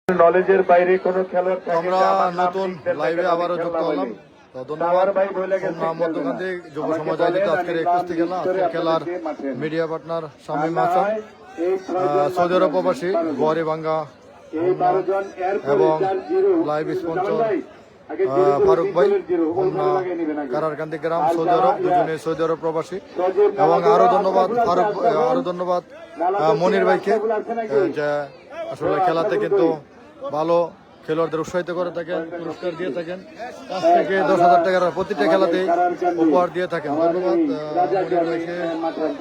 নলেজের বাইরে কোনো খেলার আমরা নতুন লাইভে আবারও যুক্ত হলাম। তো ধন্যবাদ মধ্যকান্তি যুব সমাজ আয়োজিত আজকের এই কুস্তি খেলা। আজকের খেলার মিডিয়া পার্টনার শামীম হাসান, সৌদি আরব প্রবাসী গোয়ারিভাঙ্গা এবং লাইভ স্পন্সর ফারুক ভাই, কারারকান্দি গ্রাম, সৌদি আরব, দুজনে সৌদি আরব প্রবাসী। এবং আরো ধন্যবাদ মনির ভাইকে, যে আসলে খেলাতে কিন্তু ভালো খেলোয়াড়দের উৎসাহিত করে থাকেন, পুরস্কার দিয়ে থাকেন, 5 থেকে 10,000 টাকার প্রতিটা খেলাতেই উপহার দিয়ে থাকেন। ধন্যবাদ মনির ভাইকে,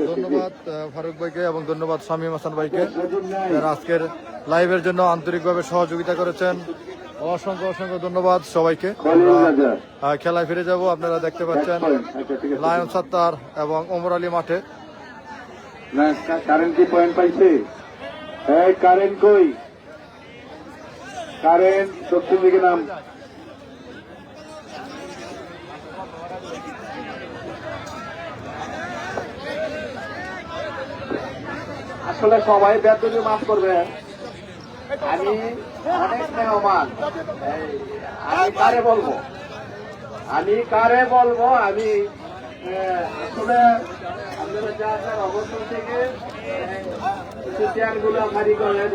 ধন্যবাদ ফারুক ভাইকে এবং ধন্যবাদ শামীম হাসান ভাইকে, যারা আজকের লাইভের জন্য আন্তরিকভাবে সহযোগিতা করেছেন। অসংখ্য ধন্যবাদ সবাইকে। খেলায় ফিরে যাব। আপনারা দেখতে পাচ্ছেন লায়ন সাত্তার এবং ওমর আলী মাঠে। কারেন্ট কি পয়েন্ট পাইছে? কারেন্ট কই? কারেন্ট দক্ষিণ দিকে নাম। আসলে সবাই বেদবি মাফ করবে। আমি অনেক মেহমান, আমি কারে বলবো আমি আসলে আপনারা যা আপনার অবস্থান থেকে চেয়ারগুলো ভারী করেন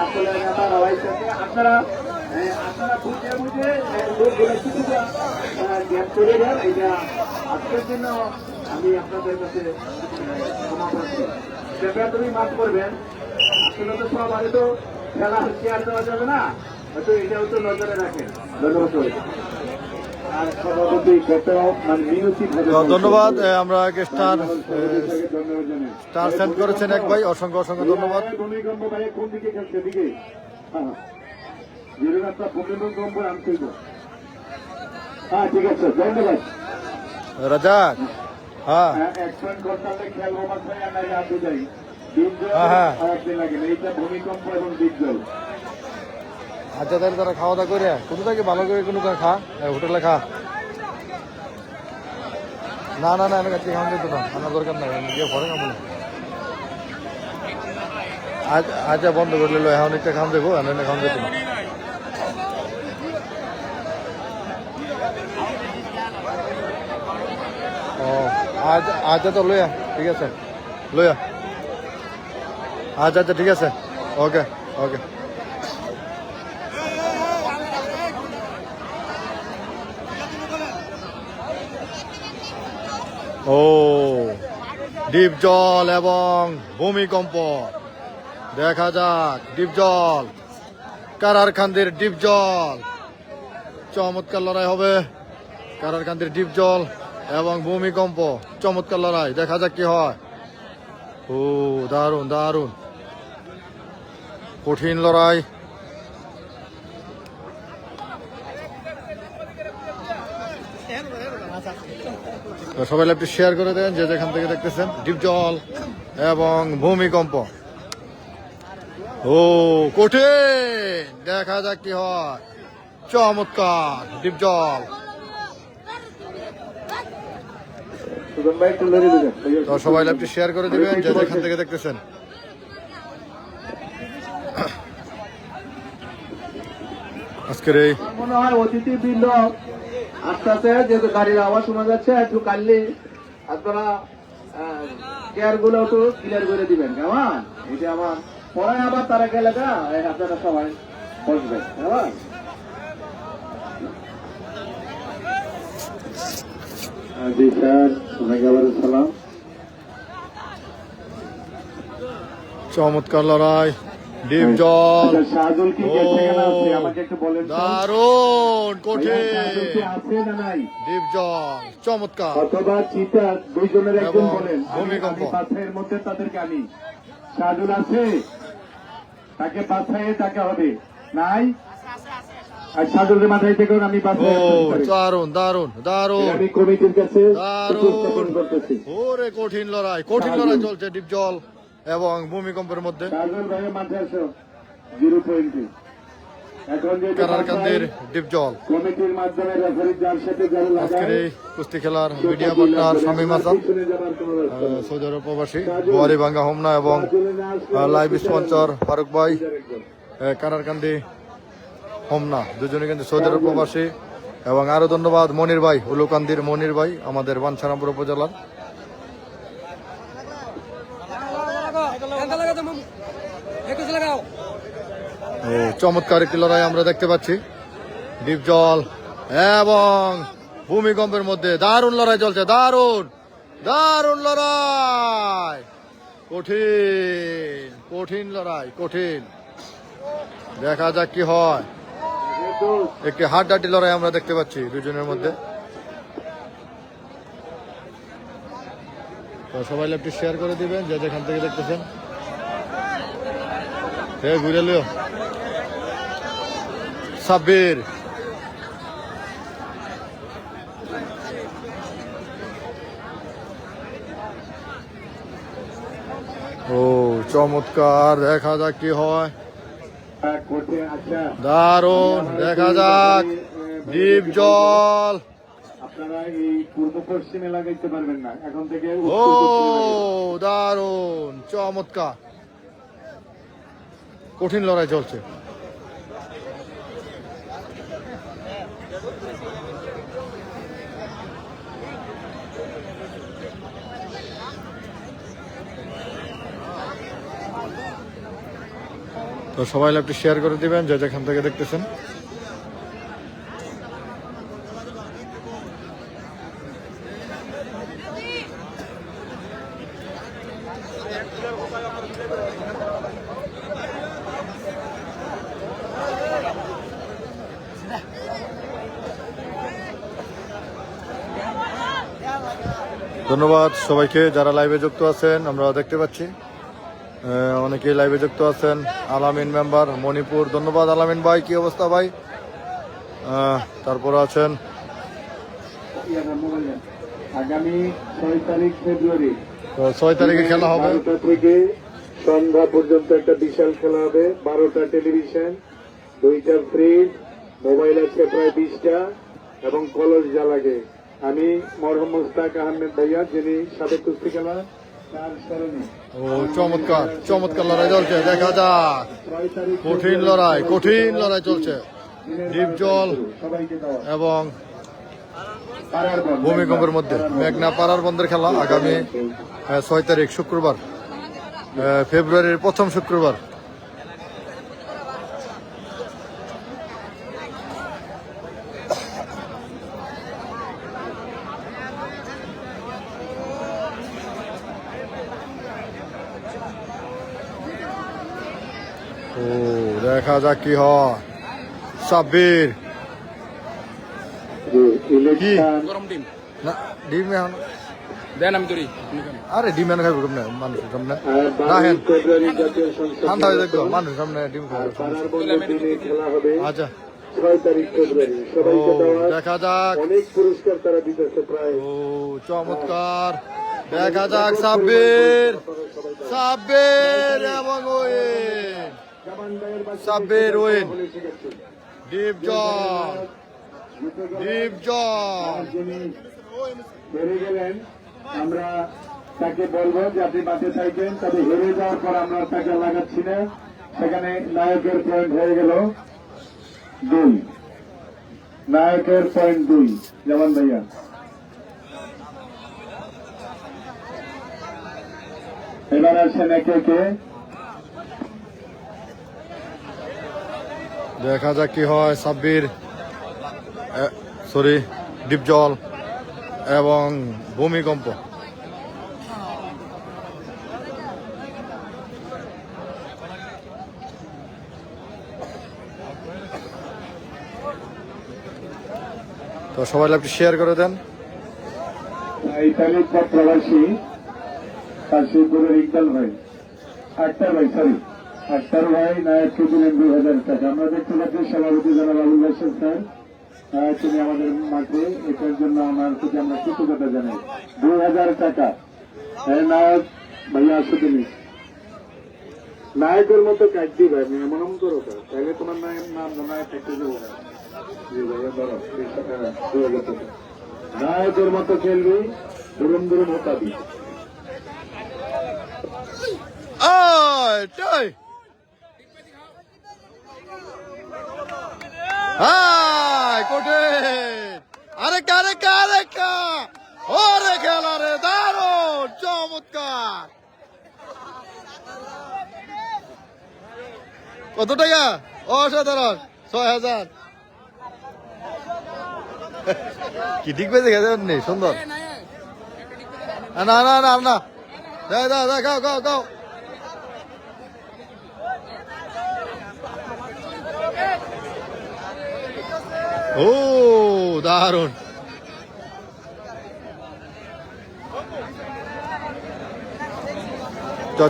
আসলে আপনারা বুঝে লোকগুলো কিছুটা গ্যাপ করে দেন। এটা আজকের জন্য আমি আপনাদের কাছে ক্ষমা করছি। তুমি মাফ করবেন। আসলে তো সবারই তো খেলা চেয়ার দেওয়া যাবে না, হয়তো এটাও তো নজরে রাখেন। ধন্যবাদ। ধন্যবাদ। আমরা স্টার সেন্ড করেছেন এক ভাই, অসংখ্য ধন্যবাদ। ঠিক আছে, ধন্যবাদ রাজাক। হ্যাঁ ভূমিকম্প এবং ডিপজল। আচ্ছা, তাহলে তারা খাওয়া দাওয়া করে কোথা থেকে ভালো করে কোনো খা, হোটেলে খা। না আমি কাছে খাওয়া যেত না, আমার দরকার নাই, গিয়ে পরে খাবো না। আচ্ছা, বন্ধ করে লো, এখন একটা খাওয়া দেবো, এনে খাওয়া যেত না। ও আচ্ছা, তো লইয়া ঠিক আছে, লইয়া আচ্ছা ঠিক আছে, ওকে। ও ডিপ জল এবং ভূমিকম্প দেখা যাক। ডিপ জল, কারারকান্দির ডিপ জল, চমৎকার লড়াই হবে। কারারকান্দির ডিপ জল এবং ভূমিকম্প, চমৎকার লড়াই, দেখা যাক কি হয়। ও দারুণ কঠিন লড়াই। সবাই লাইভটি শেয়ার করে দেন, যে যেখান থেকে দেখতেছেন। ডিপ জল এবং ভূমিকম্প, ও কঠিন, দেখা যাক কি হয়। চমৎকার ডিপ জল। তো সবাই লাইভটি শেয়ার করে দিবেন, যে যেখান থেকে দেখতেছেন। আজকের এই মনে হয় অতিথিবৃন্দ আস্তে আস্তে, যেহেতু গাড়ির আওয়াজ শোনা যাচ্ছে, একটু কাললে আপনারা চেয়ার গুলো একটু ক্লিয়ার করে দিবেন, কেমন? এটা আমার পরে আবার তারা গেলে আপনারা সবাই বসবেন, কেমন? জি স্যার, সালাম। চমৎকার লড়াই, ডিপ জল, শাহজুল কি আমাকে একটু বলেন। দারুণ কঠিন ডিপ জল, চমৎকার। অথবা চিতা, দুইজনের একজন বলেন। ভূমিকম্প পাশের মধ্যে তাদেরকে আমি, শাহজুল আছে, তাকে বাছাইয়ে তাকে হবে নাই। আর শাহজুলের মাথায় থেকে আমি দারুণ আমি কমিটির কাছে করতেছি। ওরে কঠিন লড়াই চলছে ডিপ জল এবং ভূমিকম্পের মধ্যে। শাহজুল ভাইয়ের মাঠে আসো, 0 পয়েন্টে। এখন যে কারারকান্দির ডিপজল। কমিটির মাধ্যমে রেফারি যার সাথে যারা আজকের লাগায় এই কুস্তি খেলার মিডিয়া পার্টনার শামীম হাসান, পিছনে যাবার কোনো রাস্তা নেই। সৌদি আরব প্রবাসী, বোয়ারিভাঙ্গা হোমনা এবং লাইভ স্পন্সর ফারুক ভাই, কারারকান্দি হোমনা দুজনে কিন্তু সৌদি আরব প্রবাসী। এবং আরো ধন্যবাদ মনির ভাই, উলুকান্দির মনির ভাই, আমাদের বাঞ্ছারামপুর উপজেলার। চমৎকার একটি লড়াই আমরা দেখতে পাচ্ছি, ডিপজল এবং ভূমিকম্পের মধ্যে দারুণ লড়াই চলছে, দারুণ দারুণ লড়াই, কঠিন কঠিন লড়াই, কঠিন। দেখা যাক কি হয়। একটি হাড্ডাহাড্ডি লড়াই আমরা দেখতে পাচ্ছি দুজনের মধ্যে। তো সবাই একটু শেয়ার করে দিবেন যে যেখান থেকে দেখতেছেন। ঘুরে লিও সাব্বির, ও চমৎকার, দেখা যাক কি হয়। দারুণ, দেখা যাক ডিপজল। আপনারা এই পূর্ব পশ্চিমে লাগাইতে পারবেন না, এখন থেকে ও দারুণ, চমৎকার, কঠিন লড়াই চলছে। তো সবাই একটু শেয়ার করে দিবেন যে যেখান থেকে দেখতেছেন। ধন্যবাদ সবাইকে যারা লাইভে যুক্ত আছেন, আমরা দেখতে পাচ্ছি অনেকেই লাইভে যুক্ত আছেন। আলামিন মেম্বার মণিপুর, ধন্যবাদ আলামিন ভাই, কি অবস্থা ভাই? তারপর আছেন আগামী 6 তারিখ ফেব্রুয়ারি, 6 তারিখে খেলা হবে, 12টা থেকে সন্ধ্যা পর্যন্ত একটা বিশাল খেলা হবে। 12টা টেলিভিশন, 2টা ফ্রিজ, মোবাইল আছে প্রায় 20টা এবং কলস যা লাগে। আমি মরহুম মুস্তাক আহমেদ ভাইয়া, যিনি সাবেক কুস্তি খেলা, তার স্মরণে। ও চমৎকার চমৎকার লড়াই চলছে, দেখা যাক, 6 তারিখ কঠিন লড়াই, কঠিন লড়াই চলছে। ডিপজল সবাইকে দেওয়া এবং ভূমিকম্পের মধ্যে মেঘনা পাড়ার বন্ধের খেলা আগামী 6 তারিখ শুক্রবার, ফেব্রুয়ারির প্রথম শুক্রবার। ও দেখা যাক কি হয়। সাব্বির ইলেকশন না, ডিম এখন দেন আমি করি। আরে ডিম এনে খাইব কেমনে মানুষের সামনে? রাহেন ফেব্রুয়ারি জাতীয় সংসদ ঠান্ডা হয়ে দেখবো মানুষের সামনে ডিম খাইব। পাড়ার বন্ধের দিনে খেলা হবে আচ্ছা 6 তারিখ ফেব্রুয়ারি। ও সবাইকে দেওয়া দেখা যাক, অনেক পুরস্কার তারা দিতেছে প্রায়। ও চমৎকার, দেখা যাক সাব্বির, সাব্বির এবং ওয়েন, সাব্বির ওয়েন, ডিপজল, ডিপজল। যিনি হেরে গেলেন, আমরা তাকে বলবো যে আপনি মাঠে থাকবেন, তবে হেরে যাওয়ার পর আমরা তাকে লাগাচ্ছি না। সেখানে নায়কের পয়েন্ট হয়ে গেল 2, নায়কের পয়েন্ট 2 যেমন ভাইয়া। এবার আসেন একে একে। দেখা যাক কি হয়। সাব্বির, সরি ডিপজল এবং ভূমিকম্প। তো সবাই একটু শেয়ার করে দেন। ইতালির প্রবাসী কাশীপুরের ইকবাল ভাই, আক্তার ভাই, সরি আক্তার ভাই নায়ককে দিলেন 2000 টাকা। আমরা দেখতে পাচ্ছি সভাপতি জনাব আবুল বাশার স্যার, তিনি আমাদের মাঠে, এটার জন্য আমার প্রতি আমরা কৃতজ্ঞতা জানাই। 2000 টাকা নায়ক ভাইয়া আসো তুমি। নায়কের মতো কাজ দিবে এমন এমন করো তো, তাহলে তোমার নাম নায়ক একটা দেবো না। জি ভাইয়া, ধরো 20,000 টাকা। নায়কের মতো খেলবি, দুরুম দুরুম হতাবি। আরে কারে কারে কা ওরে খেলা রে দারুণ চমৎকার। কত টাকা? অসাধারণ, 6,000। কি ঠিক পেয়েছে গেছে নেই, সুন্দর। না না না না, খাও খাও খাও। ও দারুণ।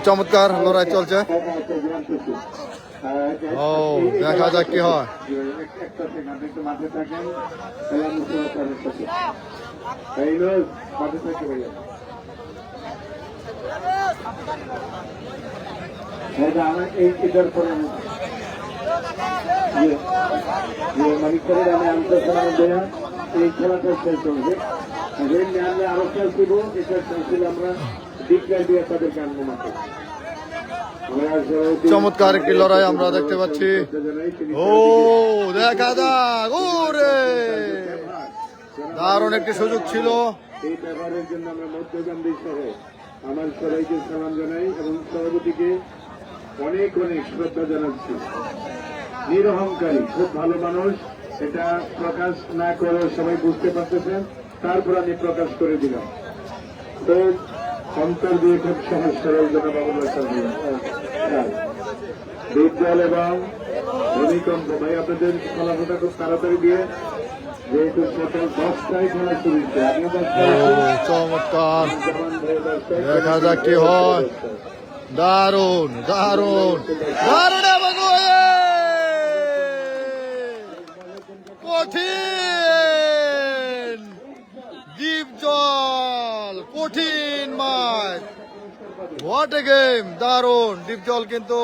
চমৎকার লড়াই চলছে। ও দেখা যাক কি হয়। একটা সেকেন্ড একটু মাঠে থাকেন, মাঠে থাকে ভাইয়া। আমার এই ইদার করে মালিক করে আমি আনতেছিলাম দেয়া এই খেলাটা শেষ চলবে। আমি আরো খেলছিল, এটা খেলছিল আমরা ডিক্লার দিয়ে তাদেরকে আনবো মাঠে। চমৎকার একটি লড়াই আমরা দেখতে পাচ্ছি। ও দেখা যাক, ওরে দারুণ একটি সুযোগ ছিল। এই ব্যবহারের জন্য আমরা মধ্যগান্ধী সহ আমার সবাইকে সালাম জানাই এবং সভাপতিকে অনেক অনেক শ্রদ্ধা জানাচ্ছি। নিরহংকারী, খুব ভালো মানুষ, এটা প্রকাশ না করে সবাই বুঝতে পারতেছেন, তারপর আমি প্রকাশ করে দিলাম। তো অন্তর দিয়ে খুব সহজ সরল জনবাবুল বিদ্যাল এবং ভূমিকম্প ভাই আপনাদের ফলাফলটা খুব তাড়াতাড়ি দিয়ে, যেহেতু সকাল 10টায় খেলা শুরু হচ্ছে, আমিও 10টায়। চমৎকার, দেখা যাক কি হয়। দারুণ দারুণ দারুণ এবং কঠিন ডিপ জল, কঠিন মাঠ। হোয়াট এ গেম, দারুণ ডিপ জল কিন্তু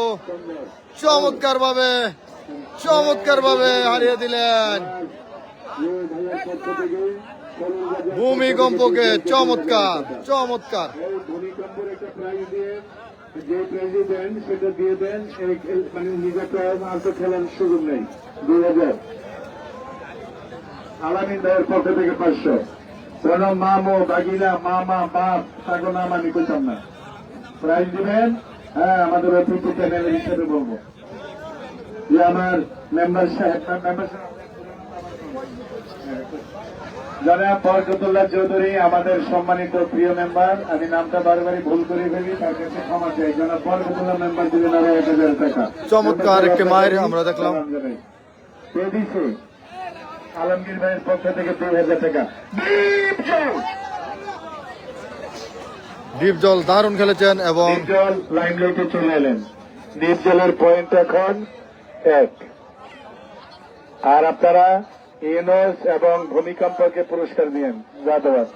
চমৎকার ভাবে হারিয়ে দিলেন ভূমিকম্পকে। চমৎকার চমৎকার। ভূমিকম্পের একটা প্রাইজ দিয়ে যে প্রেসিডেন্ট সেটা দিয়ে দেন, মানে নিজেকে আর তো খেলার সুযোগ নেই। 2000 আলামিন ভাইয়ের পক্ষ থেকে 500। কোন মামো বাগিনা মামা বাপ তাকে নাম আমি কইতাম না, প্রাইজ দিবেন। হ্যাঁ, আমাদের অতিথি প্যানেল হিসেবে বলবো যে আমার মেম্বার সাহেব জনাব বরকতুল্লাহ চৌধুরী, আমাদের সম্মানিত প্রিয় মেম্বার, আমি নামটা বারবারই ভুল করে ফেলি, তার কাছে ক্ষমা চাই। জনাব বরকতুল্লাহ মেম্বার দিলেন আরো 1,000 টাকা। চমৎকার একটি মায়ের আমরা দেখলাম। আলমগীর ভাইয়ের পক্ষ থেকে 2,000 টাকা। ডিপ জল দারুণ খেলেছেন এবং ডিপ জল লাইমলাইটে চলে এলেন। ডিপ জলের পয়েন্ট এখন 1। আর আপনারা ইউনুস এবং ভূমিকম্পকে পুরস্কার দিয়েন যা দেওয়ার।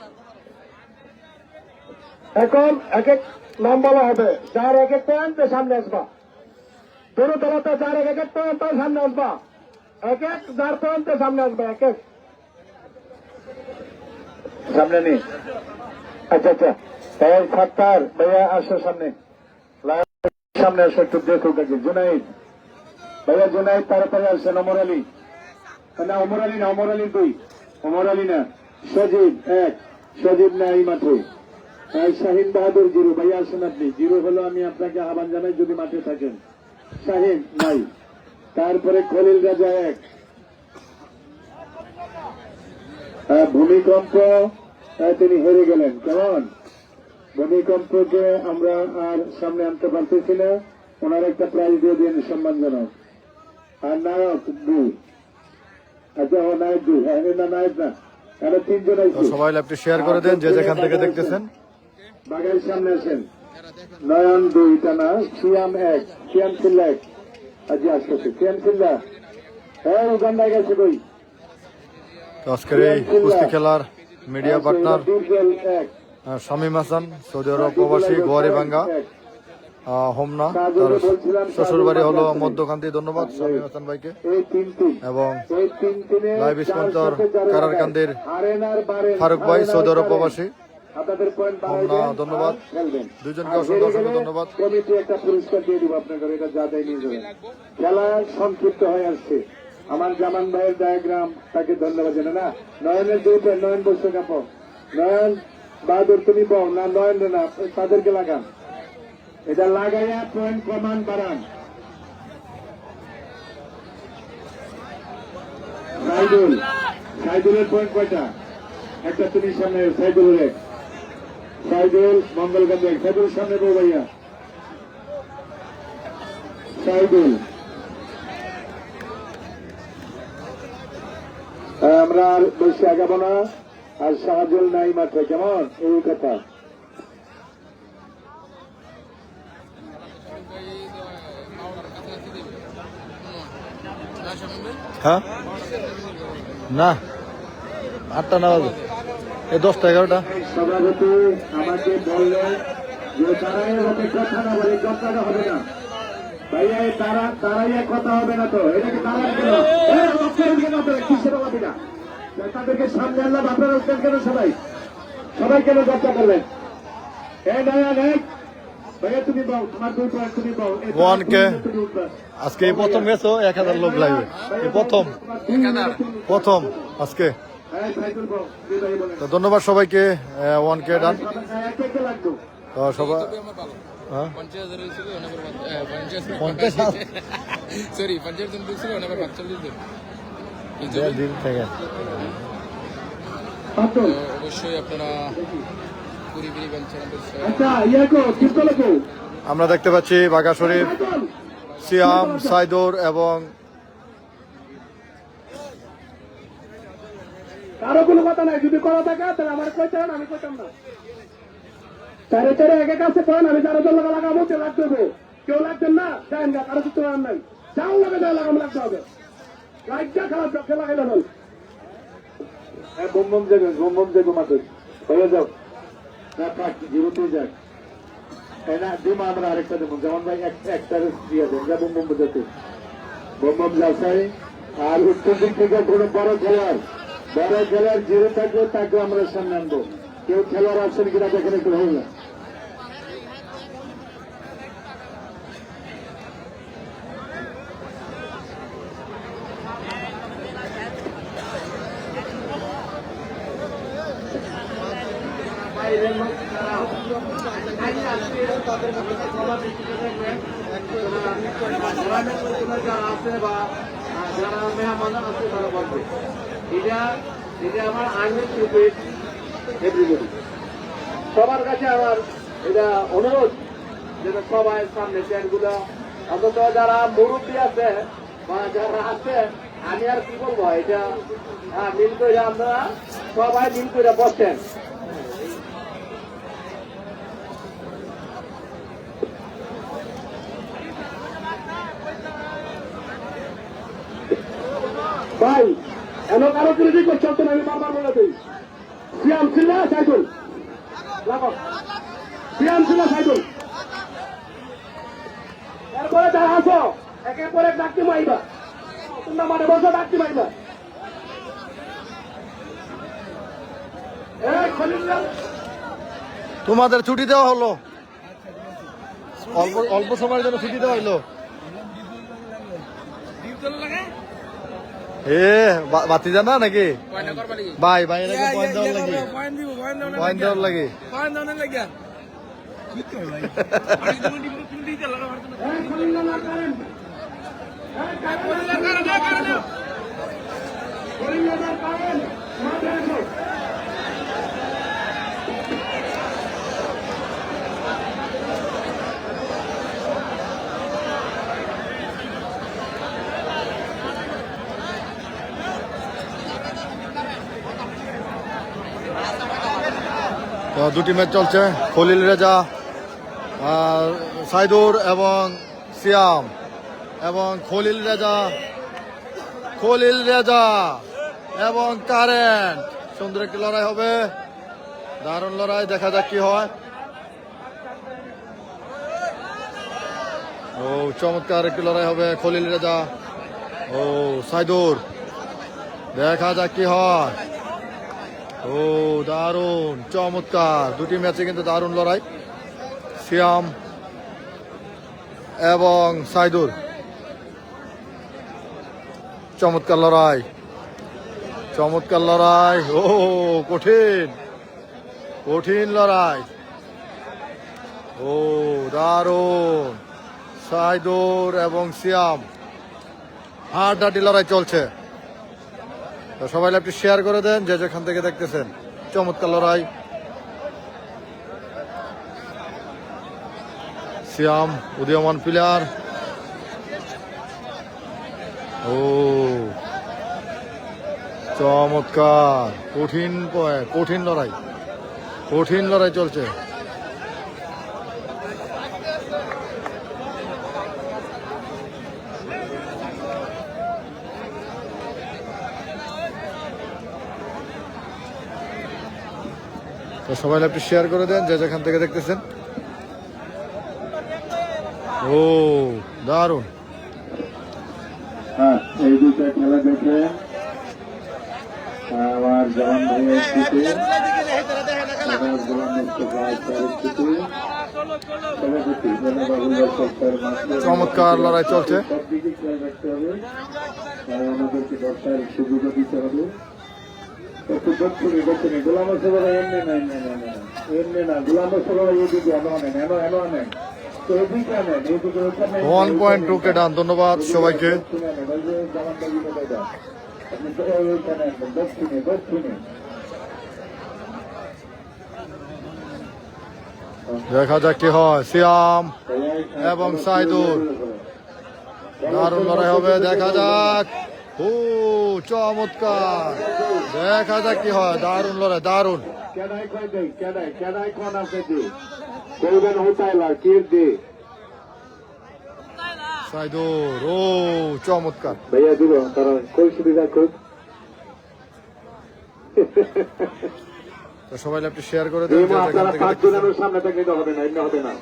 এখন এক এক নাম বলা হবে, যার এক এক পয়েন্ট সামনে আসবা, তোর তলাতে যার এক এক পয়েন্ট সামনে আসবা, এক এক যার পয়েন্ট সামনে আসবা, এক এক সামনে নেই। আচ্ছা আচ্ছা, তাই 7টার ভাইয়া আসো সামনে, সামনে আসো একটু দেখো কাকে। জুনাইদ ভাইয়া, জুনাইদ তাড়াতাড়ি আসছেন। অমর আলী না, অমর আলী না, অমর আলী 2, অমর আলী না, সজীব 1, সজীব না এই মাঠে। শাহিন বাহাদুর 0, ভাইয়া আসেন আপনি। 0 হলো, আমি আপনাকে আহ্বান জানাই যদি মাঠে থাকেন। শাহিন নাই। তারপরে খলিল রাজা 1। ভূমিকম্প তিনি হেরে গেলেন। কেমন? ভূমিকম্পকে আমরা আর সামনে আনতে পারতেছি না, ওনার একটা প্রাইজ দিয়ে দিন সম্মানজনক। আর নায়ক 2। আচ্ছা, নায়ক 2, না নায়ক না, কারণ 3 জন আছে। সবাই লাইভটি শেয়ার করে দেন যে যেখান থেকে দেখতেছেন। বাগাইর সামনে আছেন। নয়ন 2, টা না, সিয়াম 1, সিয়াম সিল্লা 1। আচ্ছা আসতেছে সিয়াম সিল্লা। হ্যাঁ, উগান্ডায় গেছে কই? আজকের এই কুস্তি খেলার মিডিয়া পার্টনার শামীম হাসান, সৌদি আরব প্রবাসী, গোয়ারিবাঙ্গা। হোমনা, তার কাজলে বলছিলাম শ্বশুর বাড়ি হলো কাজল মধ্যকান্তি। ধন্যবাদ শামীম হাসান ভাইকে। এই তিনটি এবং এই তিন দিনে লাইভ যার স্পন্সর সাথে যারা কারারকান্দির হারেন আর বাড়েন, ফারুক ভাই, হারেন আর সৌদি আরব বাড়েন। প্রবাসী। আপনাদের পয়েন্ট হোমনা, বাড়াইবেন ধন্যবাদ। আর খেলবেন। দুইজনকে আর অসংখ্য হেরে অসংখ্য গেলে ধন্যবাদ। কমিটি একটা পুরস্কার দিয়ে দিব আপনাদের, এটা যা দেয় নিয়ে যাবেন। খেলা সংক্ষিপ্ত হয়ে আসছে। আমার জামান ভাইয়ের ডায়াগ্রাম, তাকে ধন্যবাদ জানাই। না নয়নের দুইটা, নয়ন বসে কাপড়, নয়ন বাহাদুর তুমি পাও না, নয়ন না, তাদেরকে লাগান। এটা লাগাইয়া পয়েন্ট প্রমাণ বাড়ান। সাইদুল, সাইদুলের পয়েন্ট কয়টা? একটা তুমি সামনে, সাইদুলের এক, সাইদুল মঙ্গলগঞ্জ এক, সাইদুল সামনে বউ ভাইয়া, সাইদুল। আমরা আর বেশি আগাবো না, আর শাহজুল নাই মাঠে, কেমন এই কথা। হ্যাঁ না 8টা না বাজে, এই 10টা 11টা। সভাপতি আমাকে বললেন যে তারাই হবে, কথা না বলে কথাটা হবে না ভাইয়া, তারাই কথা হবে না। তো এটাকে তারা কিসের হবে না, তাদেরকে সামনে আনলাম। আপনারা উঠবেন কেন? সবাই সবাই কেন যাত্রা করবেন? ভাইয়া তুমি পাও, তোমার দুই পয়েন্ট তুমি পাও। ওয়ানকে তুমি উঠবে। আজকে এই প্রথম ম্যাচও 1000 লোক লাইভে, এই প্রথম আজকে। হ্যাঁ, সাইকেল পাও, দুই ভাই বলেন। তো ধন্যবাদ সবাইকে। 1K ডান। একে একে লাগতো। তো সবাই হ্যাঁ 50,000 সরি 50 জন ঢুকছিল না, আবার 45 জন। দিন থেকে পাঁচজন। তো অবশ্যই আপনারা পুরি চ্যানেলটা আচ্ছা, ইয়াকো চিন্তা লোকো আমরা দেখতে পাচ্ছি বাঘা শরীফ, সিয়াম, সাইদুর এবং কারো কোনো কথা নাই। যদি কথা থাকে তাহলে আমার কইতেন, আমি কইতাম না। চারে চারে এক এক আছে কোন, আমি যারা দল লাগাবো কেউ লাগতে হবে, কেউ লাগছেন না যাই না, কারো কিছু করার নাই। যাও লাগে যা লাগাম, লাগতে হবে। লাইটটা খারাপ, খেলা খেলা নয়। হ্যাঁ, বোম বোম যাবে মাঠে হয়ে যাও না, থাক জীবতে যাক। তাই না, দিমা আমরা আরেকটা দেবো, যেমন ভাই একটা দিয়ে দেন, যা বোম যাতে বোম যাচাই। আর উত্তর দিক থেকে কোনো বড় খেলার জিরো থাকবে, তাকে আমরা সামনে আনবো। কেউ খেলোয়াড় আসছেন কিনা দেখেন একটু হয়ে না। যারা মেহমান আছে তারা বলবে, এটা আমার আইনের এভরিবডি। সবার কাছে আমার এটা অনুরোধ, যেটা সবাই সামনে চেয়ারগুলো অন্তত যারা মুরব্বী আছে বা যারা আছে, আমি আর কি বলবো, এটা মিল করে আপনারা সবাই মিল করে বসেন। ভাই এমন কারো ক্রিটিক করছে তো, আমি বারবার বলে দিই, সিয়াম ছিল সাইদুল লাগো, সিয়াম ছিল সাইদুল। এরপরে যারা আসো একের পর এক ডাকতে মাইবা, তোমরা মাঠে বসো, ডাকতে মাইবা। তোমাদের ছুটি দেওয়া হলো, অল্প সময়ের জন্য ছুটি দেওয়া হলো। বাতি জানা নাকি ভাই ভাই পয়েন্ট দেওয়ার লাগে, পয়েন্ট দেওয়ার লাগে। তো দুটি ম্যাচ চলছে, খলিল রেজা, সাইদুর এবং সিয়াম, এবং খলিল রেজা এবং কারেন্ট। সুন্দর একটি লড়াই হবে, দারুণ লড়াই, দেখা যাক কি হয়। ও চমৎকার একটি লড়াই হবে। খলিল রেজা ও সাইদুর, দেখা যাক কি হয়। ও দারুণ চমৎকার, দুটি ম্যাচে কিন্তু দারুণ লড়াই। সিয়াম এবং সাইদুর, চমৎকার লড়াই, চমৎকার লড়াই। ও কঠিন কঠিন লড়াই। ও দারুণ, সাইদুর এবং সিয়াম হাড্ডাহাড্ডি লড়াই চলছে। তো সবাই একটু শেয়ার করে দেন যে যেখান থেকে দেখতেছেন। চমৎকার লড়াই। সিয়াম উদীয়মান প্লেয়ার। ও চমৎকার, কঠিন কঠিন লড়াই, কঠিন লড়াই চলছে। তো সবাই একটু শেয়ার করে দেন যে যেখান থেকে দেখতেছেন। ও দারুণ। হ্যাঁ, এই দুইটা খেলা দেখে আমার জওয়ান ভাইয়ের স্থিতি, আমার গোলাম মুস্তফা আজহারের স্থিতি, সভাপতি জনাব আবুল বাশার স্যার মাসুদ। চমৎকার লড়াই চলছে। সব দিকে খেয়াল রাখতে হবে, আমাদেরকে দশটার সুযোগও দিতে হবে। একটু দক্ষিণে দক্ষিণে গোলাম মুস্তফা এমনি না, এমনি না, এমনি না, গোলাম মুস্তফা এদিকে এলো আনেন, এলো এলো আনেন, তো এদিকে আনেন, এদিকে ওখানে 1.2 ডান। ধন্যবাদ সবাইকে। দক্ষিণে দক্ষিণে দেখা যাক কি হয়। সিয়াম এবং সাইদুর, দারুণ লড়াই হবে। দেখা যাক। ও চমৎকার, দেখা যাক কি হয়। দারুণ লড়াই, দারুণ। কেডাই কই দেই, কেডাই কেডাই কোন আছে দি কইবেন হইতাইলা কি দি সাইদুর ও চমৎকার। ভাইয়া দিব তারা কই সুবিধা কই। তো সবাই একটু শেয়ার করে দেন যে যেখান আপনারা থেকে 5 দেখতেছেন। জনের সামনে থেকে হবে না, এমনি হবে না।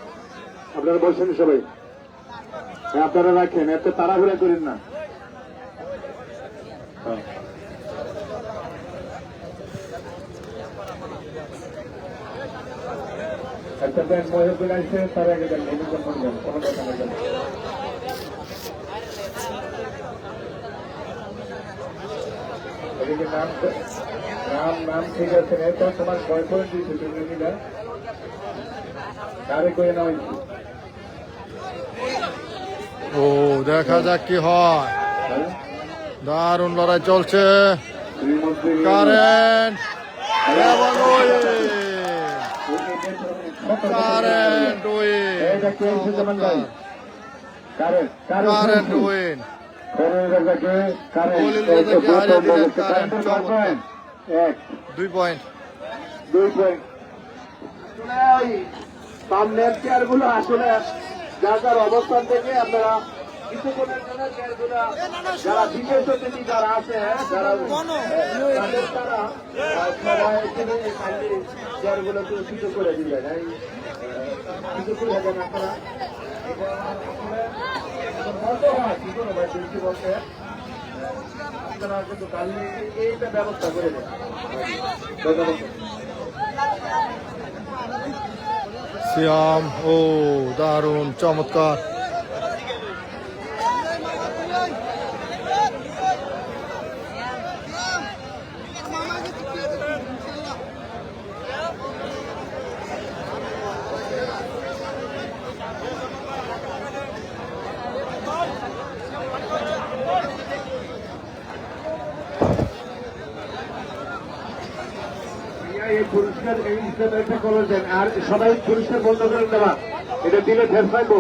আপনারা বলছেন সবাই, হ্যাঁ আপনারা রাখেন, এত তাড়াহুড়া করেন না। একটা ব্যাংক মহিউদ্দিন আসছে, তার আগে দেন ইউনিফর্ম করবেন, কোনো কথা নেই। এদিকে নাম নাম নাম ঠিক আছে, এটা তোমার বয়ফ্রেন্ড দিয়েছে তুমি না, কারে কয়ে না হয়েছে। ও দেখা যাক কি হয়। দারুণ লড়াই চলছে। কারেন্ট এবং Current win, Current win. Khalil রেজাকে হারিয়ে দিলেন কারেন্ট। চমৎকার, 2 পয়েন্ট। সামনের চেয়ার গুলো আসলে যার যার অবস্থান থেকে আপনারা কিছুক্ষণের জন্য চেয়ারগুলো যারা বিশেষ অতিথি যারা আছে, যারা তারা সবাই এখানে চেয়ারগুলো কিছু করে দিবেন, কিছু করে দেন আপনারা। বলতে হয় কি কোনো ভাই বেশি বলতে আপনারা কিন্তু কালি এইটা ব্যবস্থা করে দেন। ধন্যবাদ। সিয়াম ও দারুণ চমৎকার। এই পুরস্কার এই হিসেবে একটা করে দেন, আর সবাই পুরস্কার বন্ধ করে দেবা, এটা দিলে ফের পাইবো।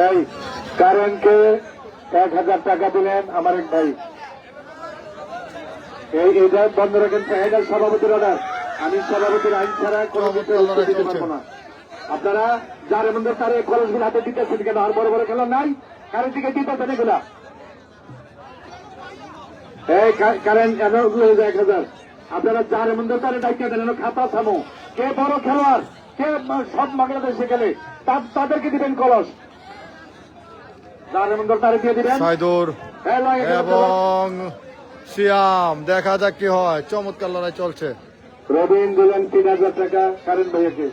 এই কারেন্টকে 1000 টাকা দিলেন আমার এক ভাই, এইটা বন্ধ রাখেন। এটা সভাপতির অর্ডার। আমি সভাপতির আইন ছাড়া কোনো কিছু উত্তর দিতে পারবো না। আপনারা যার মধ্যে তার এই খরচগুলো হাতে দিতেছেন কেন? আর বড় বড় খেলা নাই, কারেন্ট দিকে দিতেছেন এগুলা। এই কারেন্ট 1000। আপনারা যার মধ্যে তার দায়িত্ব দেন, খাতা থামো। কে বড় খেলোয়াড়, কে সব বাংলাদেশে খেলে তাদেরকে দিবেন কলস। যার মধ্যে তার দিয়ে দিবেন সাইদুর এবং সিয়াম। দেখা যাক কি হয়। চমৎকার লড়াই চলছে। রবিন দিলেন 3000 টাকা কারেন্ট ভাইয়াকে।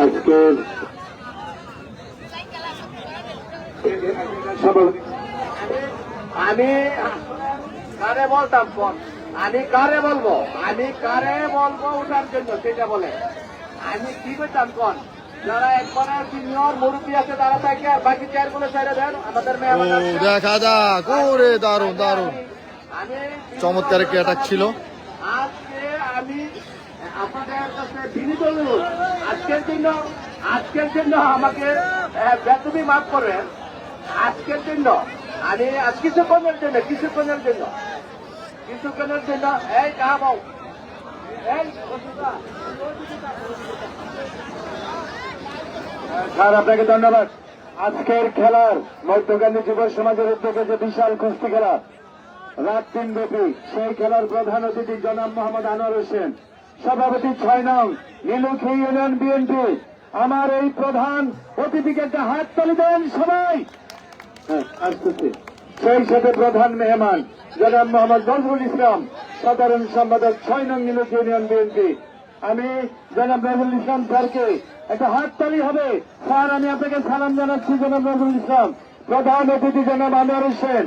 আজকে আমি কারে বলতাম ফোন, আমি কারে বলবো ওটার জন্য সেটা বলে আমি কি করতাম কোন যারা একবারে সিনিয়র মুরব্বী আছে তারা থাকে, আর বাকি চেয়ারগুলো ছেড়ে দেন আমাদের মেহমান আছে। দেখা যাক। ওরে দারুণ দারুণ চমৎকার একটি অ্যাটাক ছিল। আজকে আমি আপনাদের কাছে বিনীত অনুরোধ, আজকের জন্য আমাকে বেতনই মাফ করবেন। আজকের জন্য আমি কিছুক্ষণের জন্য এই কাহাবাও স্যার আপনাকে ধন্যবাদ। আজকের খেলার মধ্যগান্ধী যুব সমাজের উদ্যোগে যে বিশাল কুস্তি খেলা রাত দিন ব্যাপী, সেই খেলার প্রধান অতিথি জনাব মোহাম্মদ আনোয়ার হোসেন, সভাপতি 6 নং নীলুখী ইউনিয়ন বিএনপি। আমার এই প্রধান অতিথিকে একটা হাত তালি দেন সবাই। আসতেছে। সেই সাথে প্রধান মেহমান জনাব মোহাম্মদ নজরুল ইসলাম, সাধারণ সম্পাদক 6 নং নীলুখী ইউনিয়ন বিএনপি। আমি জনাব নজরুল ইসলাম স্যারকে একটা হাত তালি হবে। স্যার আমি আপনাকে সালাম জানাচ্ছি জনাব নজরুল ইসলাম। প্রধান অতিথি জনাব আনোয়ার হোসেন,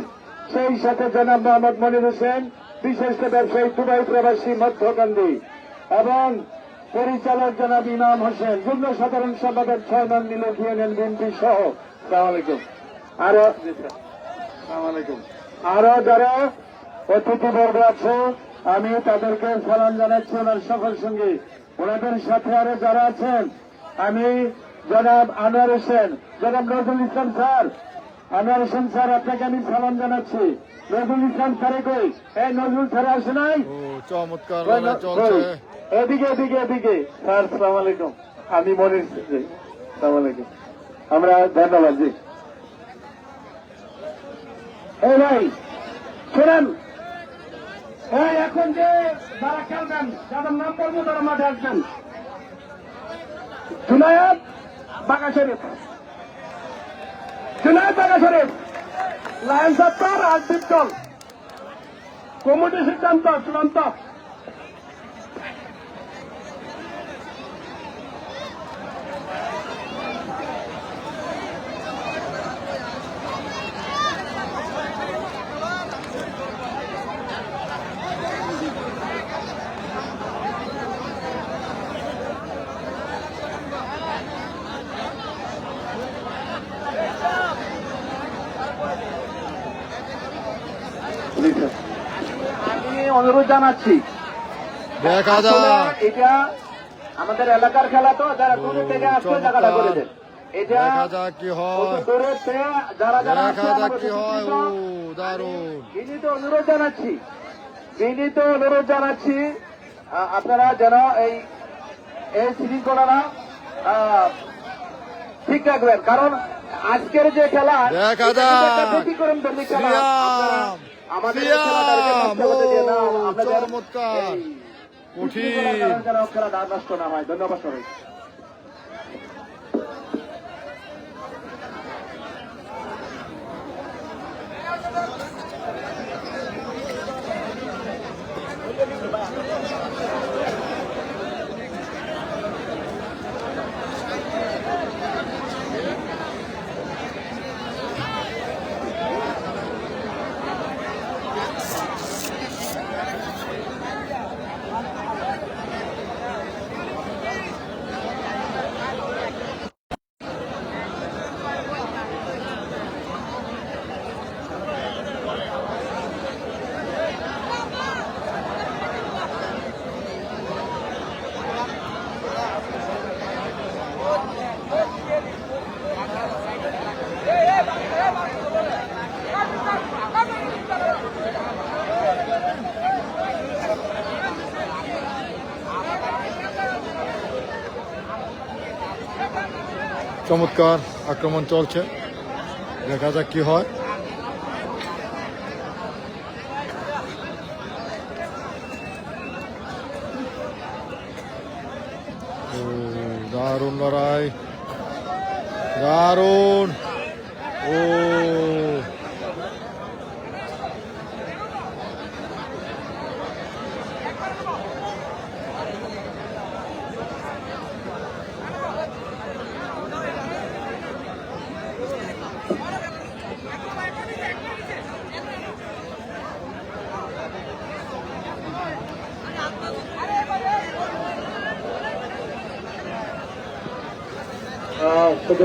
সেই সাথে জনাব মোহাম্মদ মনির হোসেন, বিশিষ্ট ব্যবসায়ী দুবাই প্রবাসী মধ্যকান্দি, এবং পরিচালক জনাব ইমাম হোসেন, যুগ্ম সাধারণ সম্পাদক 6 নং নীলুখী ইউনিয়ন বিএনপি সহ। আরো যারা অতিথিবর্গ আছে আমি তাদেরকে সালাম জানাচ্ছি ওনার সকল সঙ্গে। ওনাদের সাথে আরো যারা আছেন আমি জনাব আনোয়ার হোসেন, জনাব নজরুল ইসলাম স্যার, আনোয়ার হোসেন স্যার আপনাকে আমি সালাম জানাচ্ছি। নজরুল ইসলাম স্যারে কই? এই নজরুল স্যার আসে নাই? চমৎকার লড়াই চলছে। এদিকে স্যার সালাম আলাইকুম। আমি মনির সালাম আলাইকুম। আমরা ধন্যবাদ জি। এই ভাই শোনেন, এই এখন যে যারা খেলবেন যাদের নাম বলবো তারা মাঠে আসবেন। জুনায়েদ বাঘা শরীফ, লায়ন সত্তর আর দীপদল। কমিটি সিদ্ধান্ত চূড়ান্ত। আমি অনুরোধ জানাচ্ছি, দেখা যাক। এটা আমাদের এলাকার খেলা, তো যারা দূরে থেকে আসছে জায়গাটা করে দেন। এটা দেখা যাক কি হয়। দূরে থেকে যারা দেখা যাক কি হয়। ও দারুণ। বিনীত অনুরোধ জানাচ্ছি আপনারা যেন এই শৃঙ্খলাটা ঠিক রাখবেন, কারণ আজকের যে খেলা দেখা যাক। ব্যতিক্রম খেলা আমাদের চমৎকার কঠিন খেলা নষ্ট না হয়। ধন্যবাদ সবাই। চমৎকার আক্রমণ চলছে, দেখা যাক কি হয়। ও দারুণ লড়াই, দারুণ। ও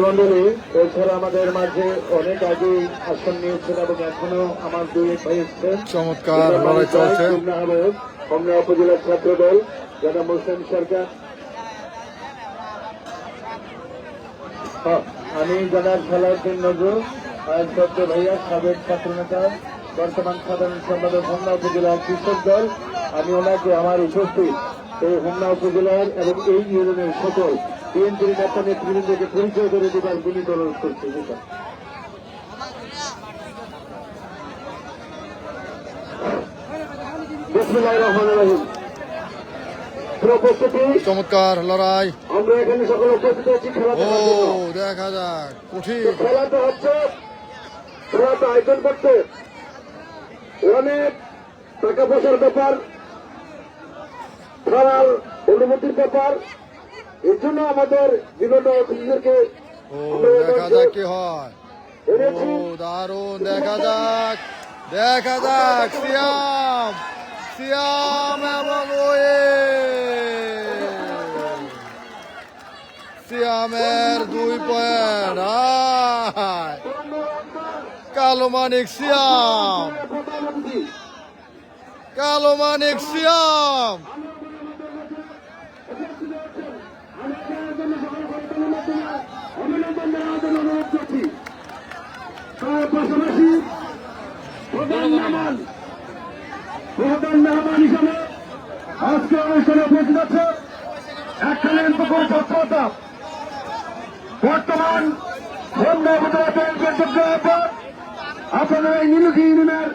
মন্ডলী, এছাড়া আমাদের মাঝে অনেক আগে আসন নিয়েছেন এবং এখনো আমার দুই এক ভাই এসছেন। চমৎকার লড়াই চলছে। হোমনা উপজেলার ছাত্র দল যারা মুসলিম সরকার, আমি জানার সালাউদ্দিন নজরুল সত্য ভাইয়া, সাবেক ছাত্রনেতা, বর্তমান সাধারণ সম্পাদক হোমনা উপজেলার কৃষক দল। আমি ওনাকে আমার উপস্থিত এই হোমনা উপজেলার এবং এই ইউনিয়নের সকল বিএনপির নেতা নেতৃবৃন্দকে পরিচয় করে দেবার বিনীত অনুরোধ করছি। বিসমিল্লাহির রহমানির রহিম। উপস্থিতি, চমৎকার লড়াই। আমরা এখানে সকল উপস্থিত হচ্ছি খেলা ও দেখার জন্য। দেখা যাক, কঠিন। খেলাতে হচ্ছে, খেলাতে আয়োজন করতে অনেক টাকা পয়সার ব্যাপার, খেলার অনুমতির ব্যাপার। এর জন্য আমাদের বিভিন্ন অতিথিদেরকে ও দেখা যাক কি হয়। ও দারুণ, দেখা যাক, দেখা যাক। সিয়াম, সিয়াম এবং ওয়ে সিয়ামের 2 পয়েন্ট। কালো মানিক সিয়াম, কালো মানিক সিয়াম। তার পাশাপাশি প্রধান মেহমান হিসাবে আজকে অনুষ্ঠানে উপস্থিত আছে একখানের পুকুর ছাত্রতা বর্তমান হোমনা উপজেলা ব্যাংকের যোগ্য আপনাদের এই নীলুকি ইউনিয়নের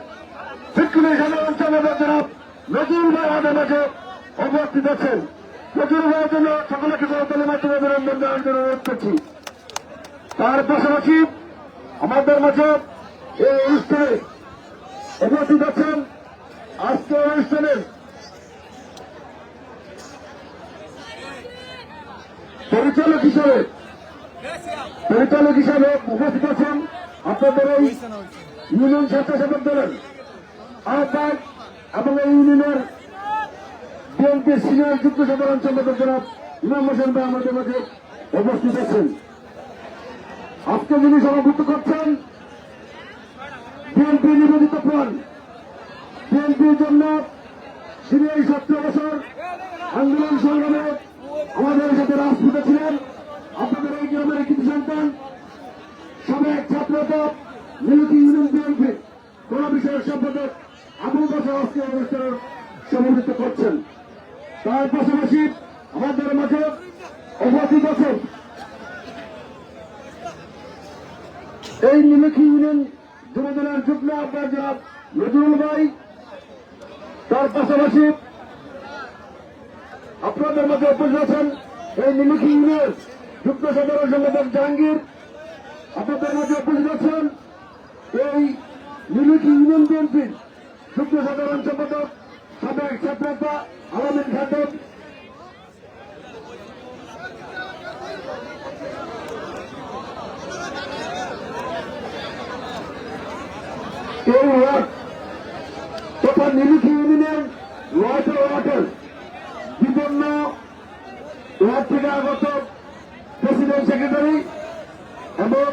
শিক্ষণী সাধারণ সম্পাদক জনাব নজরুল ভাই আমাদের মাঝে উপস্থিত আছেন। নজরুল ভাইয়ের জন্য সকলকে করতালের মাধ্যমে অভিনন্দন জানানোর জন্য অনুরোধ করছি। তার পাশাপাশি আমাদের মাঝে এই অনুষ্ঠানে উপস্থিত আছেন আজকের অনুষ্ঠানের পরিচালক হিসাবে উপস্থিত আছেন আপনাদের এই ইউনিয়ন স্বেচ্ছাসেবক দলের আহ্বায়ক এবং এই ইউনিয়নের বিএনপির সিনিয়র যুগ্ম সাধারণ সম্পাদক জনাব ইমাম হোসেন ভাই আমাদের মাঝে উপস্থিত আছেন। আজকে যিনি সভাপতিত্ব করছেন বিএনপি নিবেদিত প্রাণ, বিএনপির জন্য যিনি এই 17 বছর আন্দোলন সংগ্রামে আমাদের সাথে রাজপুতে ছিলেন, আপনাদের এই গ্রামের কৃতি সন্তান, সাবেক ছাত্রদল নীলুকি ইউনিয়ন বিএনপি কোন বিষয়ের সম্পাদক আবু বছর আজকে অনুষ্ঠানের সভাপতিত্ব করছেন। তার পাশাপাশি আমাদের মাঝে উপস্থিত আছেন এই নীলুকি ইউনিয়ন যুবদলের যুগ্ম আহ্বায়ক জনাব নজরুল ভাই। তার পাশাপাশি আপনাদের মধ্যে উপস্থিত আছেন এই নীলুকি ইউনিয়নের যুগ্ম সাধারণ সম্পাদক জাহাঙ্গীর। আপনাদের মধ্যে উপস্থিত আছেন এই নীলুকি ইউনিয়ন বিএনপির যুগ্ম সাধারণ সম্পাদক সাবেক ছাত্রনেতা আলামিন খান। এই ওয়ার্ড তথা নীলুকি ইউনিয়ন ওয়ার্ডের বিভিন্ন ওয়ার্ড থেকে আগত প্রেসিডেন্ট সেক্রেটারি এবং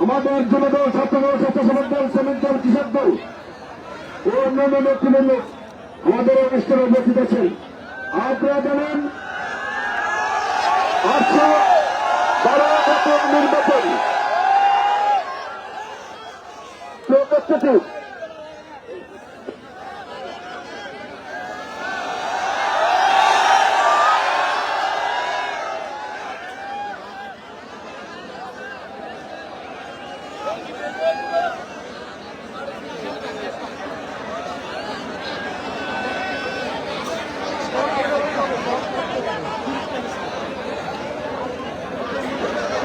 আমাদের যুবদল, ছাত্রদল, স্বেচ্ছাসেবক দল, শ্রমিক দল, কৃষক দল ও অন্যান্য নেতৃবৃন্দ আমাদের অনুষ্ঠানে উপস্থিত আছেন। আপনারা জানেন 812 নির্বাচন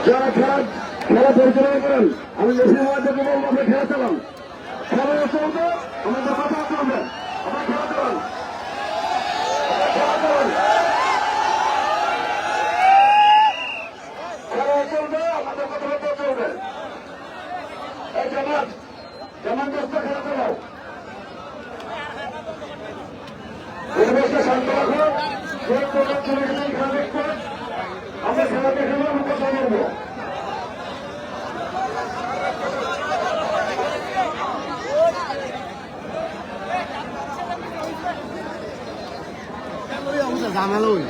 যারা খেলা পরিচালনা করেন আমি বেশি মহাদেবকে বলবো আপনি খেলা চালান খেলা চলবে আমাদের কথা চলবে আমার খেলা চালান খেলা চলবে আমাদের কথাবার্তা চলবে এই জামান দোস্ত খেলা চালাও পরিবেশকে শান্ত রাখো যে প্রোগ্রাম চলে গেলে খেলা দেখবে আমরা খেলা দেখে আমরা কথা বলবো ঝামেলা হই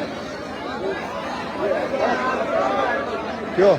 কেউ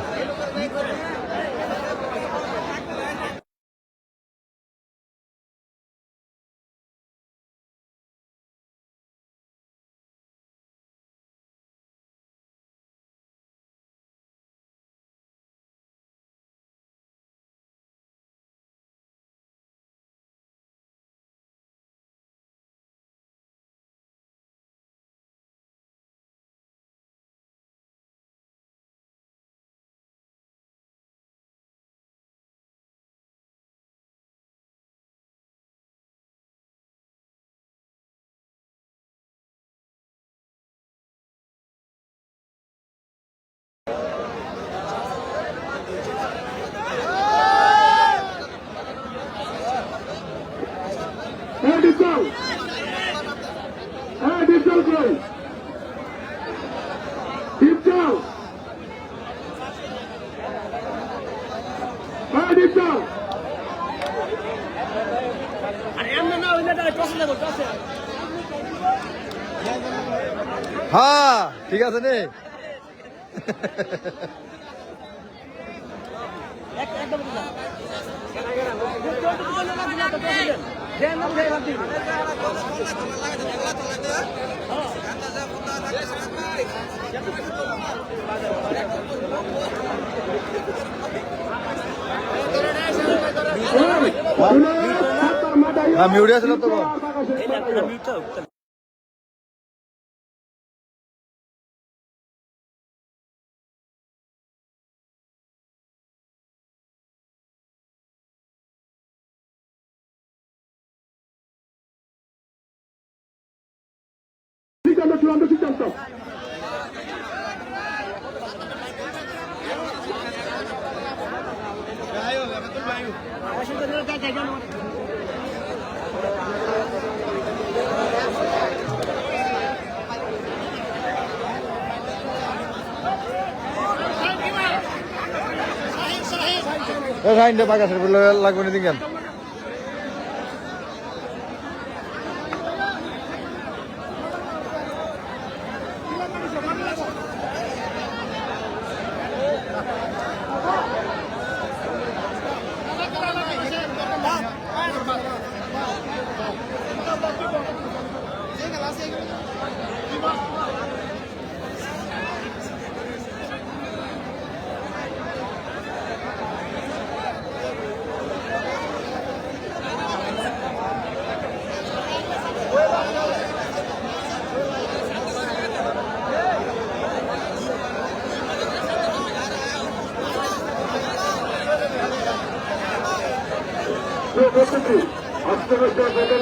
ডিপজল কই ডিপজল ডিপজল হ্যাঁ ঠিক আছে নে মিউডিয়া ছিল তো চূড়ান্ত সিদ্ধান্ত সাইনটা বাগাসের লাগবে না দিকেন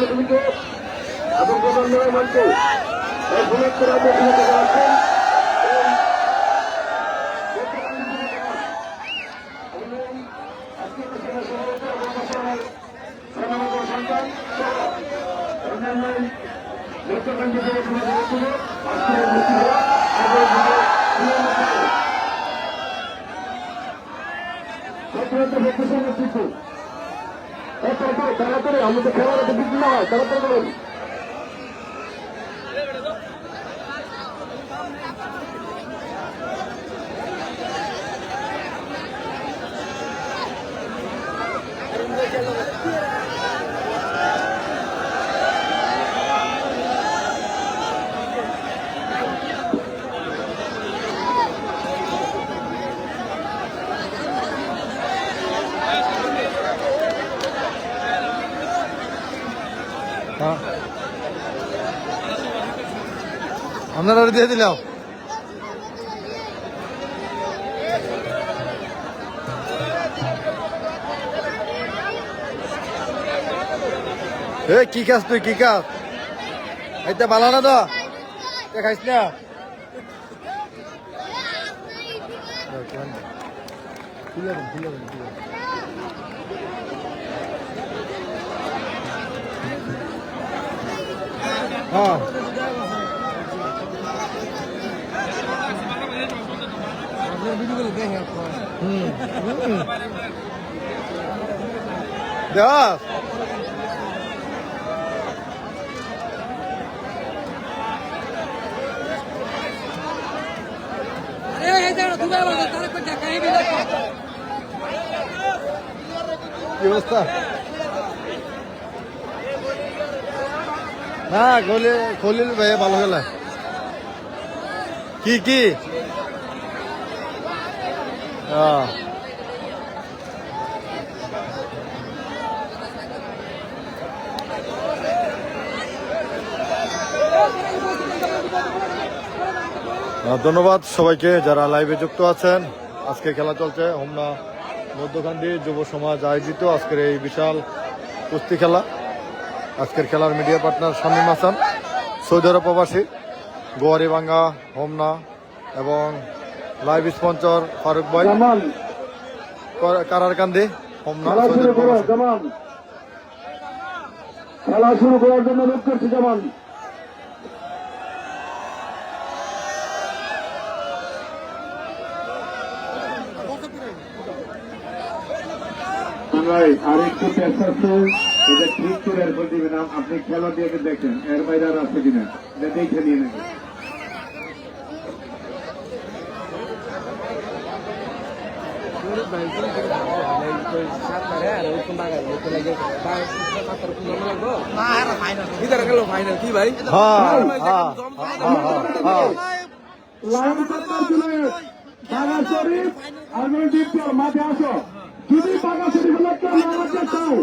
কমিটি এবং গভর্নরের মঞ্চে সমস্ত রাজ্য থেকে আসছেন তাড়াতাড়ি আমাদের খেলার একটা বিঘ্ন হয় তাড়াতাড়ি করুন আপনারা দিয়ে দিলাম এ কি খাস তুই কি খাস এটা ভালো না তো খাইস না হ্যাঁ দেখ কি অবস্থা না খলিল ভাই ভালো খেলা কি ধন্যবাদ সবাইকে যারা লাইভে যুক্ত আছেন। আজকে খেলা চলছে হোমনা মধ্যকান্দি যুব সমাজ আয়োজিত আজকের এই বিশাল কুস্তি খেলা। আজকের খেলার মিডিয়া পার্টনার শামীম হাসান, সৌদি আরব প্রবাসী, গোয়ারিভাঙ্গা হোমনা এবং লাইভ স্পন্সর ফারুক ভাই, কারারকান্দি হোমনা সৌদি আরব প্রবাসী। খেলা শুরু করার জন্য অনুরোধ করছি জামান। ভাই আর একটু পেশ আছে, এটা ঠিক করে এরপর দিবেন। আপনি খেলা দিয়ে দেখেন এর বাইরে আর আছে কিনা, এটা দেখে নিয়ে নেবেন। কি ভাই বাগা শরীফ আমি দ্বিতীয় মাঠে আসো। যদি বাগা শরীফ চাও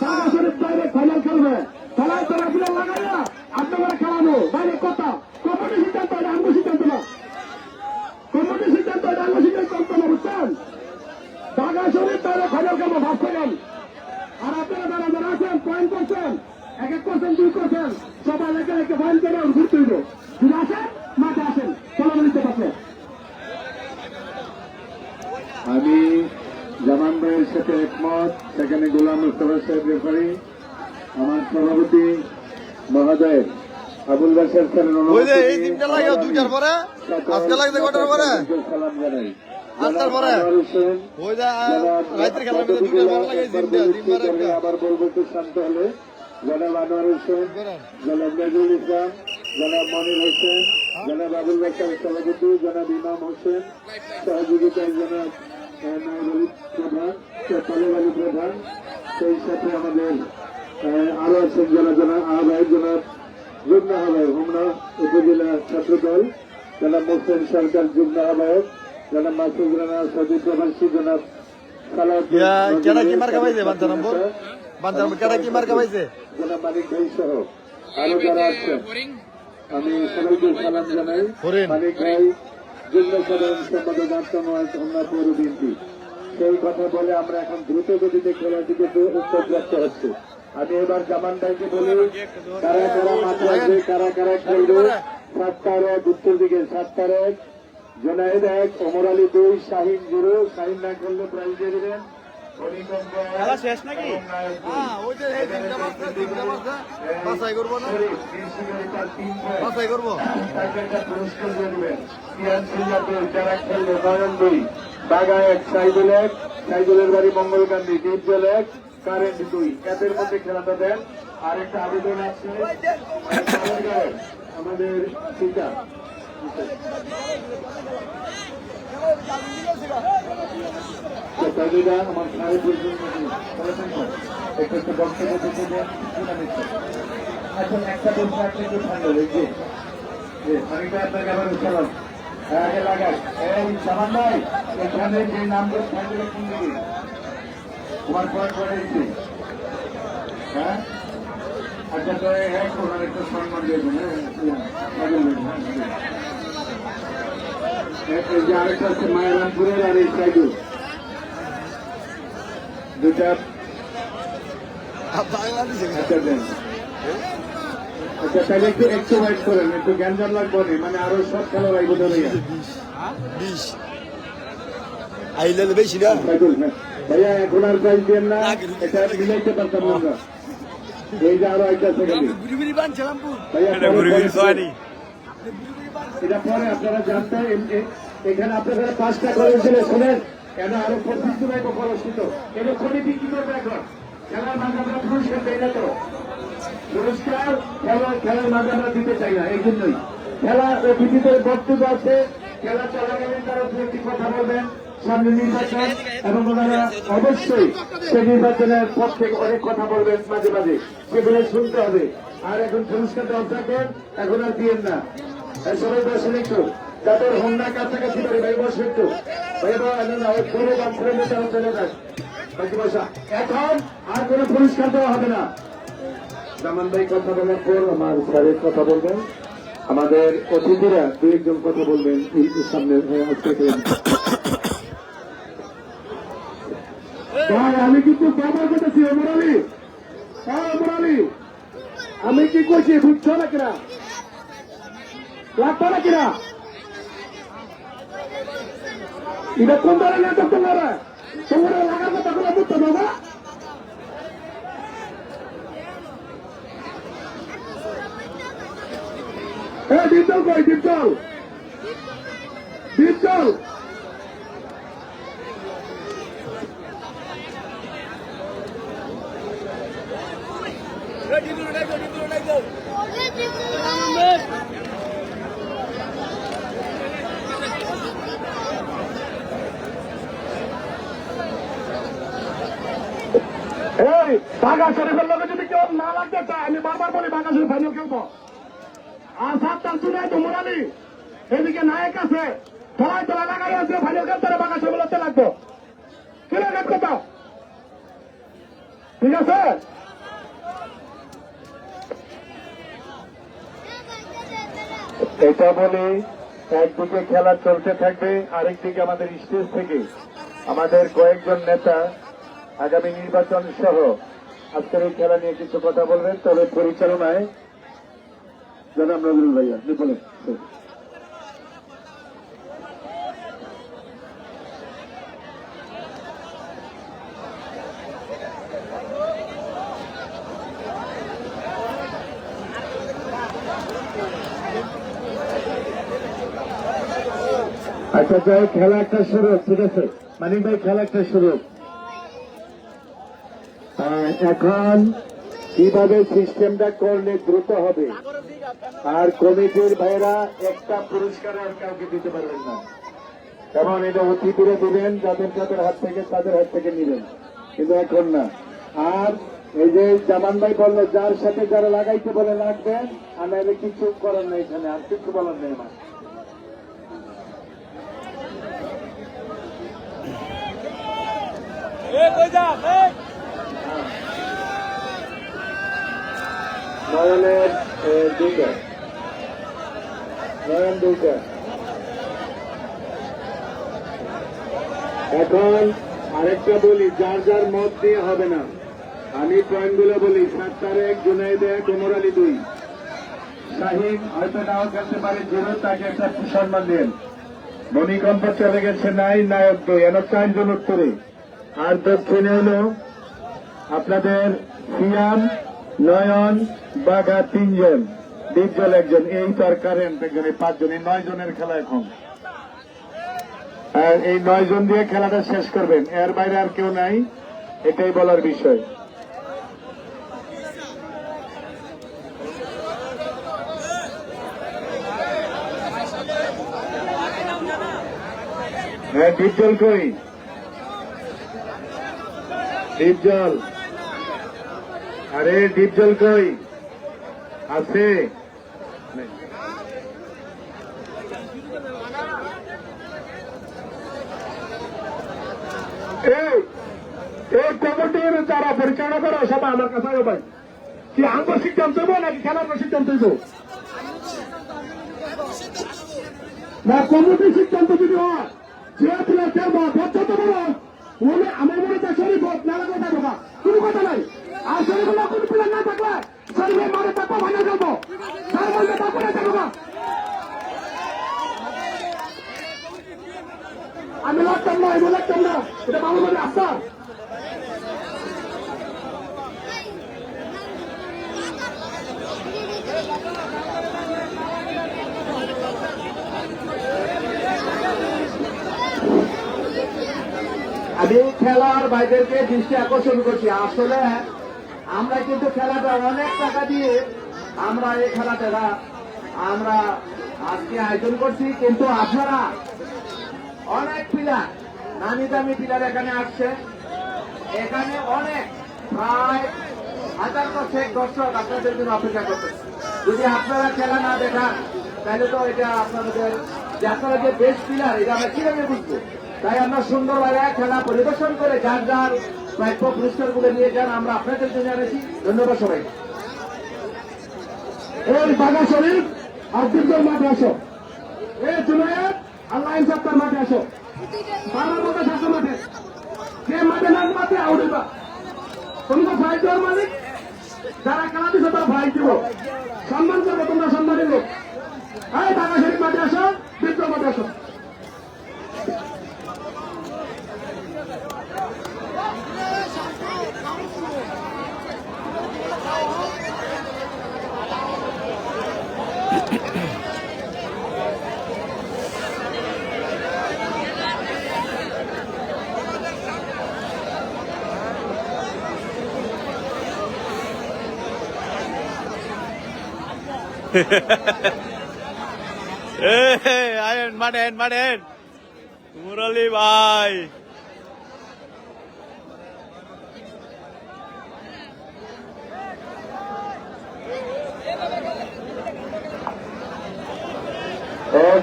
বাগা শরীফ ডাইরেক্ট ফাইনাল খেলবে। খেলায় তারা ফিরে লাগাইয়া আপনারা খেলানো বাইরে কথা কমিটি সিদ্ধান্ত এটা আঙ্গু সিদ্ধান্ত না, কমিটি সিদ্ধান্ত এটা আঙ্গু সিদ্ধান্ত না, বুঝছেন? বাগা শরীফ ডাইরেক্ট ফাইনাল খেলবো ভাবছিলেন। আর আপনারা যারা যারা আছেন পয়েন্ট করছেন, 1% 2% সবাই লেখে লেখে পয়েন্ট করে ঘুরতে হইব। যদি আসেন মাঠে আসেন, চলো নিতে পারলে। আমি জামান ভাইয়ের সাথে একমত। সেখানে গোলাম মুস্তফা সাহেব রেফারি, আমার সভাপতি মহোদয় আবুল বাশার স্যারের অনুমতি সালাম জানাই। আবার বলবো একটু শান্ত হলে। জনাব আনোয়ার হোসেন, জনাব নজরুল ইসলাম, জনাব মনির হোসেন, জনাব আবুল বাশার সভাপতি, জনাব ইমাম হোসেন সহযোগিতায়, জনাব প্রধান তালেব আলী প্রধান, সেই সাথে আমাদের আরো আছেন জনাব আহ্বায়ক, জনাব যুগ্ম আহ্বায়ক হোমনা উপজেলা ছাত্রদল, জনাব মোহসেন সরকার যুগ্ম আহ্বায়ক, জনাব মাসুদ রানা সৌদি প্রবাসী, জনাব জনাব মানিক ভাই সহ আরো যারা আছেন আমি সবাইকে সালাম জানাই। মানিক ভাই যুগ্ম সাধারণ সম্পাদক হোমনা পৌর বিএনপি। সেই কথা বলে আমরা এখন দ্রুত গতিতে খেলার দিকে উত্তরপ্রাপ্ত হচ্ছে। আমি এবার জামান ভাইকে বলি কারা কারা মাঠে আসবে, কারা কারা খেলবে। 7-1 উত্তর দিকে 7-1, জোনায়েদ 1, ওমর আলী 2, শাহিন 0। শাহিন না করলে প্রাইজ দিয়ে দেবেন। শেষ নাকি পুরস্কার দিয়ে দেবেন। যারা খেলবে নয়ন 2, বাগা 1, সাইদুল 1, সাইদুলের বাড়ি মঙ্গলকান্দি, ডিপজল 1, কারেন্ট 2। এদের মধ্যে খেলাটা দেন। আর একটা আবেদন আছে আমাদের পিতা আমার সাড়ে একটু বক্তব্য দিতে দেন। এখন একটা প্রশ্ন আপনি একটু ঠান্ডা হয়েছে খানিকটা আপনাকে আবার উচ্চারণ আগে লাগাই। এই সামান ভাই, এখানে যে নামগুলো থাকবে কোন দিকে তোমার পয়েন্ট করেছি? হ্যাঁ আচ্ছা, তো এক ওনার একটু সম্মান দিয়ে দেবেন। এই যে আরেকটা হচ্ছে মায়ারামপুরের, আর এই সাইডু দুটা আচ্ছা দেন। আচ্ছা তাহলে একটু ওয়েট করেন, একটু গ্যাঞ্জাম লাগবে না, মানে আরো সব খেলা লাগবে ধরে ভাইয়া এখন আর প্রাইজ দেন না, এটা মিলাইতে পারতাম না আমরা। এই যে আরো একটা সেকেন্ড ভাইয়া এটা পরে আপনারা জানতে, এখানে আপনারা 5টা করেছিল শোনেন কেন, আরো 25 জুলাই কলসিত এরকমই বিক্রি করবে এখন। খেলার মাঝে আমরা পুরস্কার দেই না, তো পুরস্কার খেলার মাঝে আমরা দিতে চাই না, এই জন্যই খেলা অতিথিতে বক্তব্য আছে, খেলা চলাকালীন তারা দু একটি কথা বলবেন, সামনে নির্বাচন এবং ওনারা অবশ্যই সেই নির্বাচনের পক্ষে অনেক কথা বলবেন মাঝে মাঝে, সেগুলো শুনতে হবে। আর এখন পুরস্কার দেওয়া থাকেন, এখন আর দিয়েন না, সবাই বসে একটু যাদের হন্ডা কাছাকাছি পারে ভাই বসে একটু এখন আর কোন পুরস্কার দেওয়া হবে না। জামান ভাই কথা বলার পর আমার স্যারের কথা বলবেন, আমাদের অতিথিরা দু একজন কথা বলবেন সামনে। ভাই আমি কিন্তু ব্যবহার করতেছি মোরালি, মোরালি আমি কি করছি বুঝছো না কিনা, লাগতো না কিনা, এটা কোন ধরনের নাটক তোমরা তোমরা লাগার কথা গুলো বুঝতে বাবা। হ্যাঁ ডিপজল কই, ডিপজল ডিপজল এই বাঘা শরীফের লোকে যদি কেউ না লাগতে চায়, আমি বারবার বলি বাঘা শরীফ ফাইনাল খেলবো। আর 7টার চুনায় তো মোরালি এদিকে নায়ক আছে, খেলায় তোলা লাগাই আছে, ফাইনাল খেলতে বাঘা শরীফ লড়তে লাগতো, কিনা গেট কথা ঠিক আছে। এটা বলি একদিকে খেলা চলতে থাকবে, আরেকদিকে আমাদের স্টেজ থেকে আমাদের কয়েকজন নেতা আগামী নির্বাচন সহ আজকের এই খেলা নিয়ে কিছু কথা বলবেন, তবে পরিচালনায় জনাব নজরুল ভাইয়া বলেন। আচ্ছা যাই, খেলা একটা শুরু, ঠিক আছে মানিক ভাই, খেলা একটা শুরু। এখন কিভাবে সিস্টেমটা করলে দ্রুত হবে, আর কমিটির ভাইরা একটা পুরস্কার আর কাউকে দিতে পারবেন না, কারণ এটা অতিথিরা দিবেন, যাদের যাদের হাত থেকে তাদের হাত থেকে নিবেন, কিন্তু এখন না। আর এই যে জামান ভাই বললো যার সাথে যারা লাগাইতে বলে লাগবেন, আর নাহলে কিছু করার নেই, এখানে আর কিছু বলার নেই আমার। নয়নের দুইটা, নয়ন দুইটা। এখন আরেকটা বলি, যার যার মত দিয়ে হবে না, আমি পয়েন্টগুলো বলি। 7 তারিখ জুনাইদ 1, মোরালি 2, শাহিন হয়তো নাও খেলতে পারে 0, তাকে একটা সম্মান দেন। ভূমিকম্প চলে গেছে 9, নায়ক 2, এন 4 জন উত্তরে। আর দক্ষিণে হল আপনাদের সিয়াম, নয়ন, বাঘা 3 জন, ডিপজল 1 জন, এই তো আর কারেন্ট 1 জন, এই 5 জন, এই 9 জনের খেলা এখন। আর এই 9 জন দিয়ে খেলাটা শেষ করবেন, এর বাইরে আর কেউ নাই, এটাই বলার বিষয়। হ্যাঁ ডিপজল কই, ডিপজল, আরে ডিপজল কই আছে? এই কমিটির যারা পরিচালনা করো সবাই আমার কাছে আগে ভাই, কি আঙ্গুর সিদ্ধান্ত হইব নাকি খেলার সিদ্ধান্ত হইব না? কমিটির সিদ্ধান্ত যদি হয় যে প্লেয়ার খেলবো যত বড় বলে আমার মনে হয় শরীফ মেলা কথা ঢোকা কোনো কথা নাই। আর শরীফ কোন প্লেয়ার না থাকলে শরীরে মারে তারপর ফাইনাল খেলবো, তার বলবে তারপরে দেখো না। আমি লাগতাম না, এগুলো লাগতাম না, এটা বাবু বলে আস্তা। আমি খেলার বাইরেকে দৃষ্টি আকর্ষণ করছি। আসলে আমরা কিন্তু খেলাটা অনেক টাকা দিয়ে আমরা এই খেলাটা আমরা আজকে আয়োজন করছি, কিন্তু আপনারা অনেক প্লেয়ার, নামি দামি প্লেয়ার এখানে আসছে। এখানে অনেক প্রায় 1000 দর্শক আপনাদের জন্য অপেক্ষা করতেছে। যদি আপনারা খেলা না দেখান তাহলে তো এটা আপনাদের যে আপনারা যে বেস্ট প্লেয়ার এটা আমরা কিভাবে বুঝবো? তাই আমরা সুন্দরভাবে খেলা পরিবেশন করে যার যার প্রাপ্য পুরস্কারগুলো নিয়ে যান, আমরা আপনাদের জন্য এনেছি। ধন্যবাদ সবাই। এই বাঘা শরীফ আর দুর্গর মাঠে আসো, এই জুনায়েদ আল্লাহ ইনসাফতার মাঠে আসো, বাবার মতো থাকো মাঠে, যে মাঠে না মাঠে আউড়িবা। তুমি তো ফাইট দেওয়ার মালিক, যারা খেলা দিচ্ছে তারা ফাইট দিব, সম্মান করবো, তোমরা সম্মানের লোক। এই বাঘা শরীফ মাঠে আসো, দুর্গর মাঠে আসো। আয়েন মাঠেন মুরলি ভাই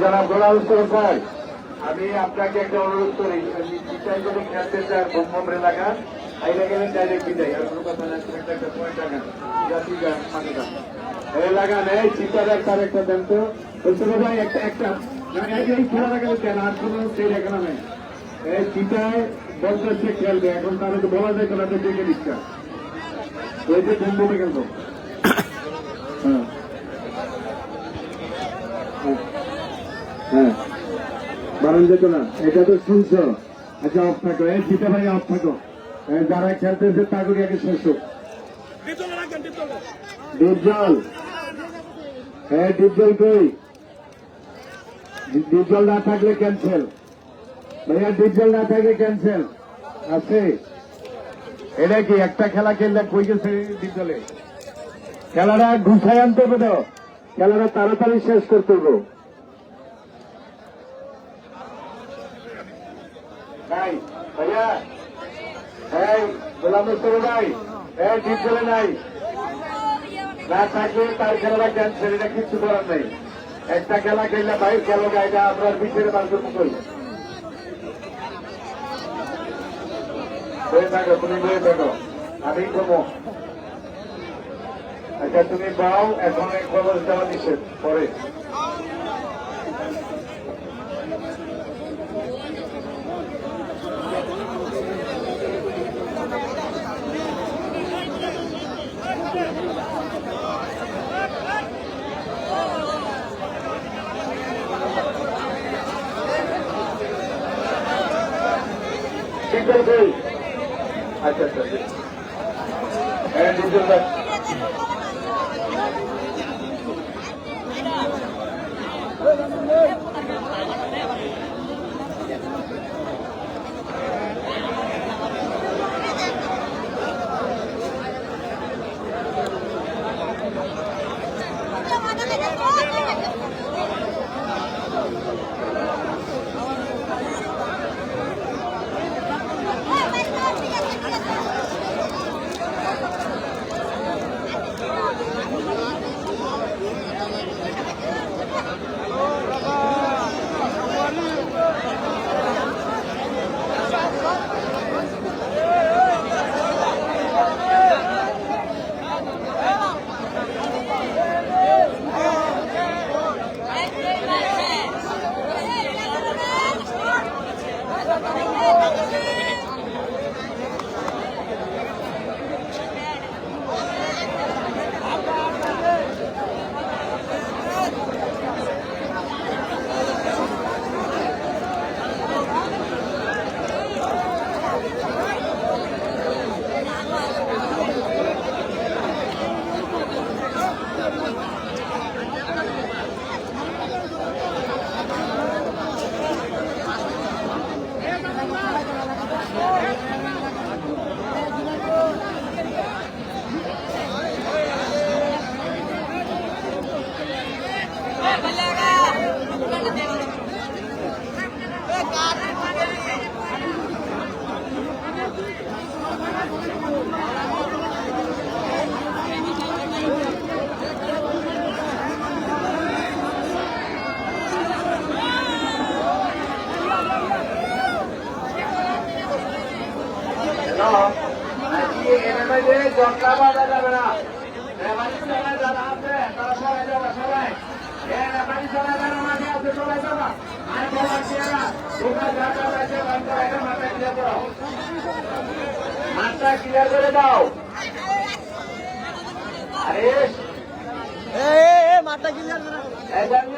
জনাব গোলাম সরকার, আমি আপনাকে একটা অনুরোধ করি, চিন্তায় যদি খেলতে চান বোম এলাকা আইলে গেলেন ডাইরেক্ট বিদায়, আর কোনো কথা না, একটা পয়েন্ট লাগান, জাতি গান মাঠে গান লাগান। এই চিন্তাদার তার একটা দেন তো ভাই, একটা এই খেলা গেলে কেন আর কোনো সেই এখানে নেই। এই চিন্তায় বলতে খেলবে, এখন তাহলে তো বলা যায় কেন দেখে দিচ্ছা ওই যে বোমে খেলবো। হ্যাঁ হ্যাঁ, বারণ যেত না, এটা তো শুনছো। আচ্ছা অফ থাকো, এই জিতে ভাই অফ থাকো, যারা খেলতেছে তাগুলি আগে শেষ হোক। ডিপজল, হ্যাঁ ডিপজল কই? ডিপজল না থাকলে ক্যান্সেল ভাইয়া, ডিপজল না থাকলে ক্যান্সেল আছে। এটা কি একটা খেলা খেললে কই গেছে ডিপজলে? খেলাটা ঘুষাই আনতে হবে তো, খেলাটা তাড়াতাড়ি শেষ করতে হবে। নাই ভাইয়া, এই গোলাম মুস্তফা ভাই, এই ঠিক চলে নাই, না থাকলে তার খেলাটা ক্যান্সেল, এটা কিচ্ছু করার নেই। একটা খেলা খেললে ভাই খেলো গাইটা আপনার পিছের বান্ধব করি বয়ে থাকো, তুমি বয়ে থাকো, আমি কমো। আচ্ছা তুমি পাও, এখন এই খবর দেওয়া নিষেধ পরে। আচ্ছা আচ্ছা, হ্যাঁ ডিপজল ভাই, বটলা বাজা যাবে না। রেফারি সবাই যারা আছে তারা সবাই যাবে সবাই। রেফারি সবাই যারা মাঠে আছে সবাই যাবা। আর বলা চেয়ারা তোমরা যা যা আছে এটা মাঠটা ক্লিয়ার করো। মাঠটা ক্লিয়ার করে দাও। আরে মাঠটা ক্লিয়ার করে এই জানি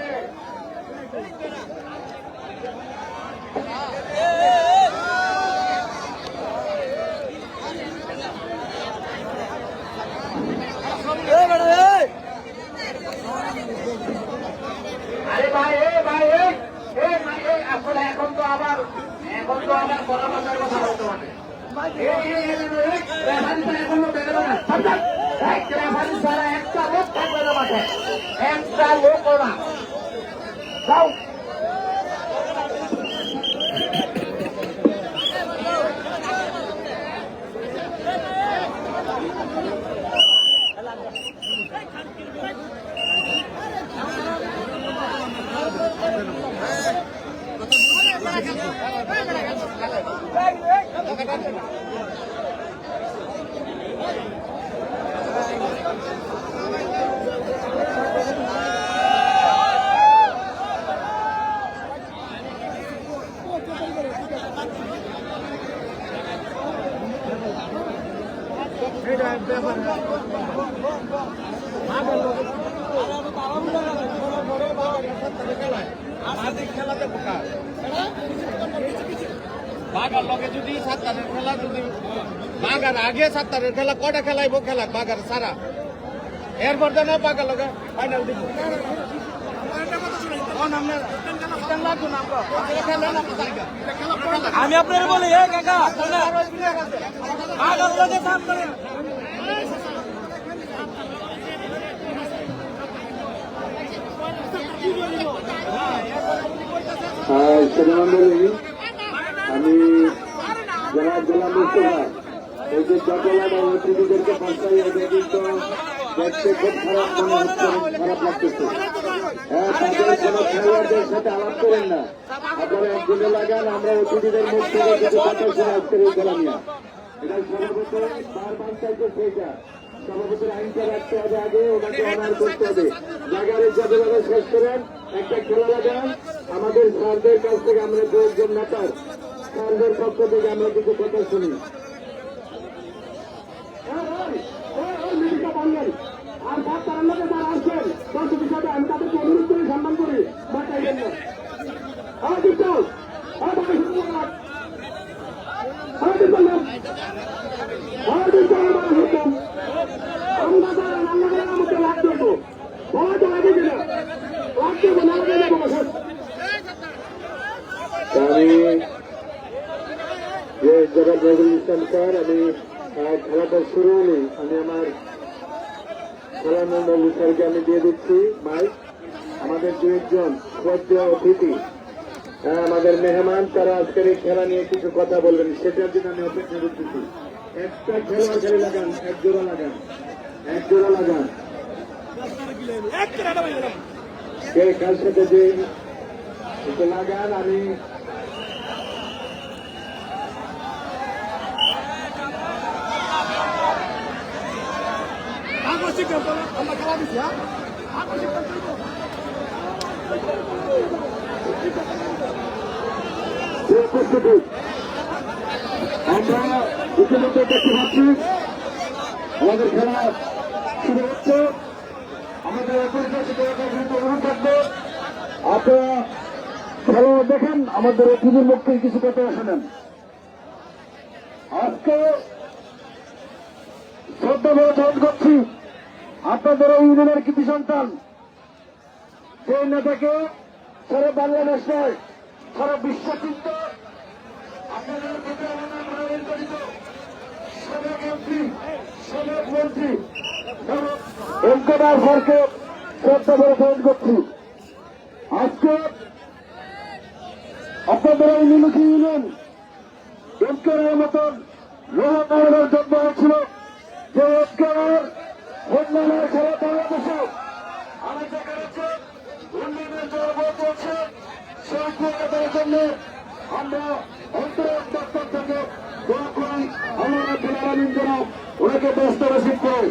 আরে ভাই আসলে এখন তো আবার কথা বলার কথা বলতে পারে একটা লোক থাকবে না মাঠে, একটা লোক না যাও। বাগার লগে যদি 7 তারের খেলা যদি বাগার আগে 7 তারের খেলা কয়টা খেলাইব খেলা বাগার সারা এরপর দেন বাগার লগে ফাইনাল দিব আমি আপনার বলি কাকা বাগার লগে 7 তারের সেনামন্ডলী আমি জেলা মুস্তফা এই যে জটলা বা অতিথিদেরকে পৌঁছাই এটা কিন্তু দেখতে খুব খারাপ মনে হচ্ছে, খারাপ লাগতেছে। হ্যাঁ, তাদের কোনো খেলোয়াড়দের সাথে আলাপ করেন না, আপনারা একদিনে লাগান। আমরা অতিথিদের মুখ থেকে কিছু কথা শুনে আজকের এই খেলা নিয়ে এটা সভাপতি বারবার চাইছে সেইটা সভাপতির আইনটা রাখতে হবে আগে, ওনাকে অনার করতে হবে। জায়গায় যাবে শেষ করেন, একটা খেলা লাগান। আমাদের স্যারদের কাছ থেকে আমরা দুজন নেতার স্যারদের পক্ষ থেকে আমরা কিছু কথা শুনি। আর তার মধ্যে যারা আসছেন দর্শক হিসাবে আমি তাদেরকে অনুরোধ করে সম্মান করি বাটাই জন্য আমরা যারা রান্নাঘরের মধ্যে লাভ করবো বড় লাগে কিনা লাভ করবো না লাগে যাবো আমি যে জনাব নজরুল ইসলাম স্যার, আমি খেলাটা শুরু হলেই আমি আমার খেলামন্ডলী স্যারকে আমি দিয়ে দিচ্ছি মাইক। আমাদের দু একজন শ্রদ্ধেয় অতিথি আমাদের মেহমান, তারা আজকের এই খেলা নিয়ে কিছু কথা বলবেন, সেটার জন্য আমি অপেক্ষা করতেছি। একটা খেলোয়াড় খেলে লাগান, এক জোড়া লাগান, এক জোড়া লাগান। কে কার সাথে যে একটু লাগান। আমি আমরা খেলা দিচ্ছি প্রস্তুতি আমরা ইতিমধ্যে দেখতে পাচ্ছি আমাদের খেলা শুরু হচ্ছে। আমাদের অনুরোধ থাকবে আপনারা খেলা দেখেন, আমাদের অতিথির মুখে কিছু কথা শোনেন। আজকে শ্রদ্ধা বড় ধারণ করছি আপনাদের এই ইউনিয়নের কৃতি সন্তান, যে নেতাকে সারা বাংলাদেশ নয় সারা বিশ্ব চিন্ত আপনাদের সাবেক এমপি, সাবেক মন্ত্রী এমকেদার স্যারকে শ্রদ্ধা বড় ধারণ করছি। আজকে আপনাদের এই নীলুকি ইউনিয়ন এমকেদার মতন লোহার জন্ম হয়েছিল, যে এমকেদার উন্নয়নের সারা বাংলাদেশে আমি দেখা যাচ্ছে উন্নয়নের জন্ম চলছে। সেই কলকাতার জন্য আমরা অন্তরের দপ্তর থেকে দোয়া করি আল্লাহ রাব্বুল আলামিন যেন ওনাকে ব্যস্ত রিসিভ করে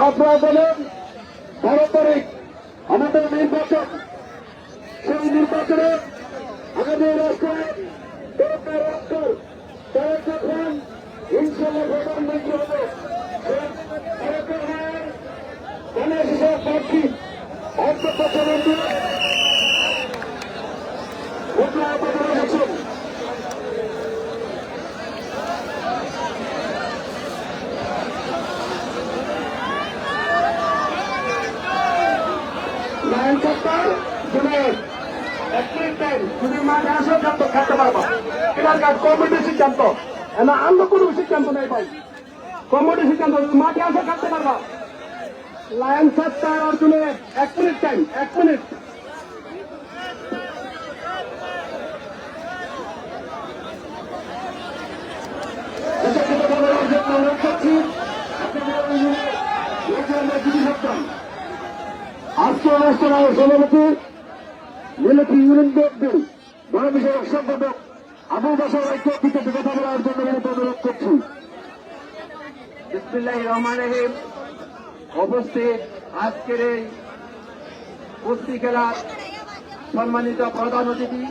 আপনারা বলেন 12 তারিখ আমাদের নির্বাচন, সেই নির্বাচনে আগামী রাষ্ট্রের যখন ইনশাল্লাহ প্রধানমন্ত্রী হবে গণেশ হিসাব প্রার্থী অর্থমন্ত্রী আপনারা গেছেন। লাইন সত্তর জুনের 1 টাইম যদি মাঠে আসো সিদ্ধান্ত খেলতে পারবো। এখানকার কমিটির সিদ্ধান্ত, না অন্য কোনো সিদ্ধান্ত নেই ভাই, কমিটির সিদ্ধান্ত মাঠে আসো খেলতে পারবো। লাইন সত্তর অর্জুনের 1 মিনিট টাইম, 1 মিনিট। আজকে অনুষ্ঠানের সভাপতি নীলক্ষী ইউনিয়ন বিএনপির মহাবিষয়ক সম্পাদক আবু বসর ঐক্য বিতর্কে কথা বলার জন্য অনুরোধ করছি। বিসমিল্লাহির রহমানির রহিম। উপস্থিত আজকের এই কুস্তি খেলার সম্মানিত প্রধান অতিথি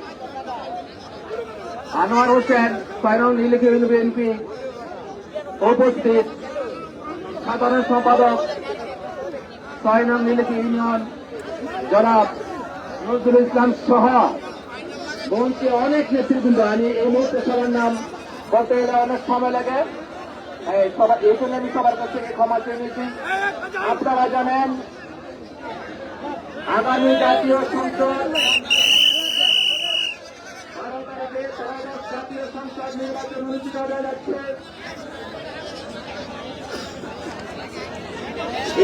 আনোয়ার হোসেন, 6 নং নীলক্ষী ইউনিয়ন বিএনপি, উপস্থিত সাধারণ সম্পাদক 6 নং নীলক্ষী ইউনিয়ন জনাব নজরুল ইসলাম সহ মঞ্চে অনেক নেতৃবৃন্দ। আমি এই মুহূর্তে সবার নাম বলতে গেলে অনেক সময় লাগে, এই জন্য আমি সবার কাছ থেকে ক্ষমা চেয়ে নিয়েছি। আপনারা জানেন আগামী জাতীয় সংসদ 12 তারিখে ত্রয়োদশ জাতীয় সংসদ নির্বাচন অনুষ্ঠিত হতে যাচ্ছে।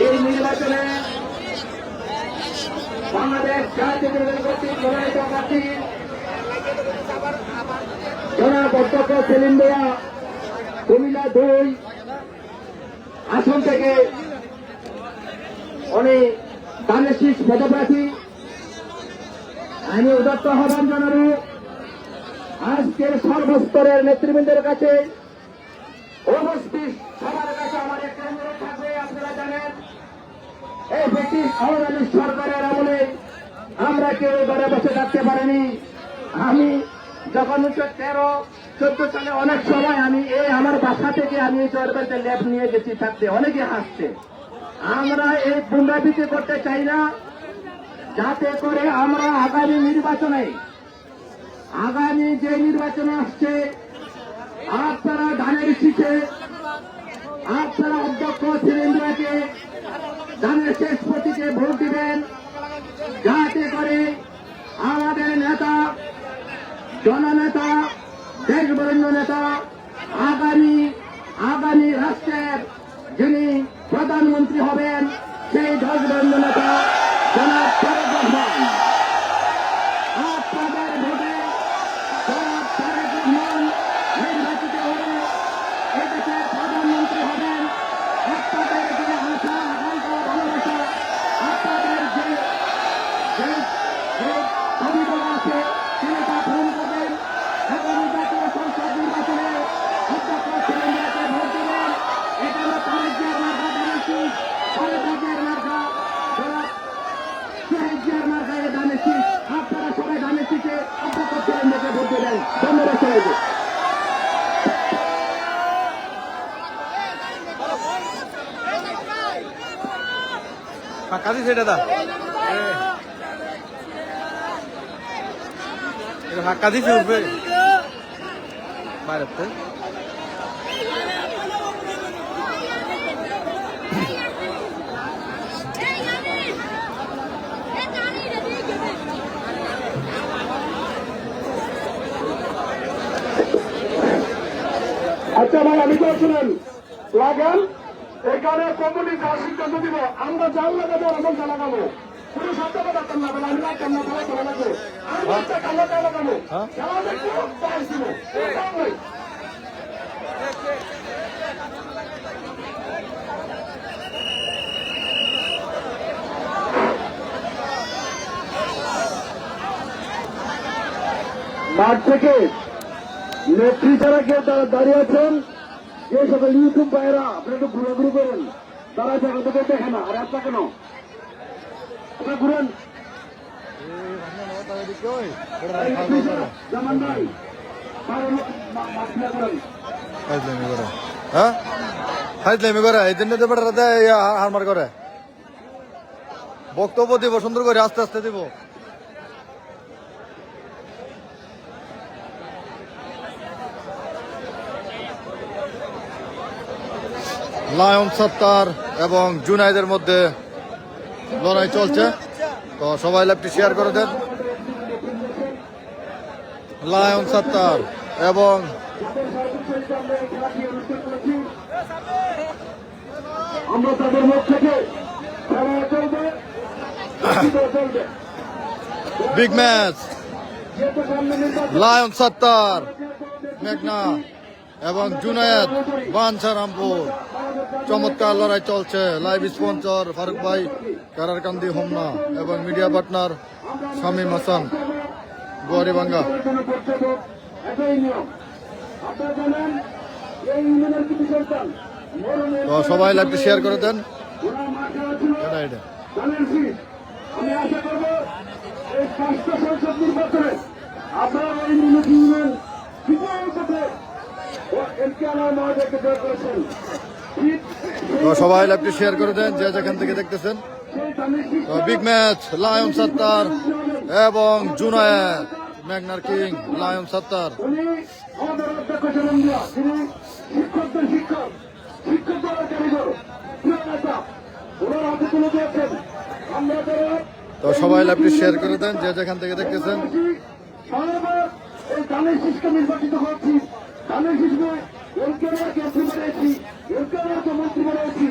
এই নির্বাচনে বাংলাদেশ জাতীয়তাবাদী কর্তৃক মনোনীত প্রার্থী জনাব অধ্যক্ষ সেলিম মিয়া কুমিল্লা 2 আসন থেকে উনি ধানের শীষ পদপ্রার্থী। আমি উদাত্ত আহ্বান জানাবো আজকের সর্বস্তরের নেতৃবৃন্দের কাছে, উপস্থিত সবার কাছে আমার একটা অনুরোধ থাকবে। আপনারা জানেন এই ব্রিটিশ আওয়ামী সরকারের আমলে আমরা কেউ ঘরে বসে থাকতে পারিনি। আমি যখন 1913-14 সালে অনেক সময় আমি আমার বাসা থেকে আমি এই সরকারকে ল্যাব নিয়ে গেছি থাকতে, অনেকে হাসছে। আমরা এই পুনরাবৃত্তি করতে চাই না, যাতে করে আমরা আগামী নির্বাচনে, আগামী যে নির্বাচনে আসছে, আপনারা ধানের শীষে আপনারা অধ্যক্ষ সিলিন্ডারকে ধানের শেষ প্রতীকে ভোট দিবেন, যাতে করে আমাদের নেতা, জননেতা, দেশবরেণ্য নেতা, আগামী রাষ্ট্রের যিনি প্রধানমন্ত্রী হবেন, সেই দেশবরেণ্য নেতা জনাব তারেক রহমান, আপনাদের ভোটে জনাব তারেক রহমান নির্বাচিত হয়ে এদেশের প্রধানমন্ত্রী হবেন। আপনাদের যে আশা, আকাঙ্ক্ষা, ভালোবাসা, আপনাদের যে অভিযোগ আছে তিনি তা পূরণ করবেন। আগামী জাতীয় সংসদ নির্বাচনে অধ্যক্ষ সিলিন্ডারকে ভোট দেবেন। এখানে তারেক জিয়ার মার্কা ধানের শীষ, তারেক জিয়ার মার্কা জনাব শহীদ জিয়ার মার্কা এ ধানের শীষ। আপনারা সবাই ধানের শীষে অধ্যক্ষ সিলিন্ডারকে ভোট দেবেন। ধন্যবাদ সবাইকে। ফাঁকা দিছে দাদা, ফাঁকা দিছে উঠবে বাইরে। আচ্ছা ভাই, আমি তো শুনেন লাগান, এখানে কমিটি যা সিদ্ধান্ত দিব আমরা যার লাগাবো এমন যা লাগাবো, কোনো শব্দ কথা না বলে আমি লাগতাম না, বলে চলে লাগবে। আমি একটা কালো যা লাগাবো খেলা দেখবো পাস দিব। মাঠ থেকে নেত্রী ছাড়া কেউ দাঁড়িয়ে আছেন যে সকল ইউটিউব ভাইয়েরা আপনি একটু ঘুরাঘুরি করেন, তারা জায়গা থেকে দেখে না। আর একটা কেন আপনার ঘুরেন জামান ভাই ফাইজলামি করে, হ্যাঁ ফাইজলামি করে, এই জন্য তো বেটারা হারমার করে। বক্তব্য দিব সুন্দর করে, আস্তে আস্তে দিব। লায়ন সত্তার এবং জুনাইদের মধ্যে লড়াই চলছে, তো সবাই লাইভটি শেয়ার করে দেন। লায়ন সত্তার এবং আমরা তাদের মুখ থেকে খেলা চলবে, চলবে বিগ ম্যাচ যেহেতু সামনে নির্বাচন লায়ন সত্তার, মেঘনা এবং জুনায়েদ বাঞ্ছারামপুর। চমৎকার লড়াই চলছে। লাইভ স্পন্সর ফারুক ভাই, কারারকান্দি হোমনা এবং মিডিয়া পার্টনার শামীম হাসান, গুয়ারিবাঙ্গা। একই নিয়ম। আপনারা জানেন এই ইউনিয়নের কিছু সন্তান তো সবাই লাইভটি শেয়ার করে দেন। ওরা মাঠে ছিল এটা জানেন কি, আমি আশা করব এই 5টা সংসদ নির্বাচনে আপনারা ওই ইউনিয়ন বিজয়ের পথে এমপি আনোয়ার মহোদয়কে জয় করেছেন। তো সবাই লাইভটি শেয়ার করে দেন যে যেখান থেকে দেখতেছেন। তো বিগ ম্যাচ লায়ন সত্তার এবং জুনায়েদ, মেঘনার কিং লায়ন সত্তার। উনি আমাদের অধ্যক্ষ ছিলেন না, তিনি শিক্ষকদের শিক্ষক, শিক্ষক দ্বারা কারিগর, প্রিয় নেতা, ওনার হাতে তুলে দিয়েছেন। আমরা যারা তো সবাই লাইভটি শেয়ার করে দেন যে যেখান থেকে দেখতেছেন। সারাবার এই ধানের শীষকে নির্বাচিত করছি, ধানের শীষকে এমকেআরকে এমপি বানিয়েছি, এমকেআরকে মন্ত্রী বানিয়েছি।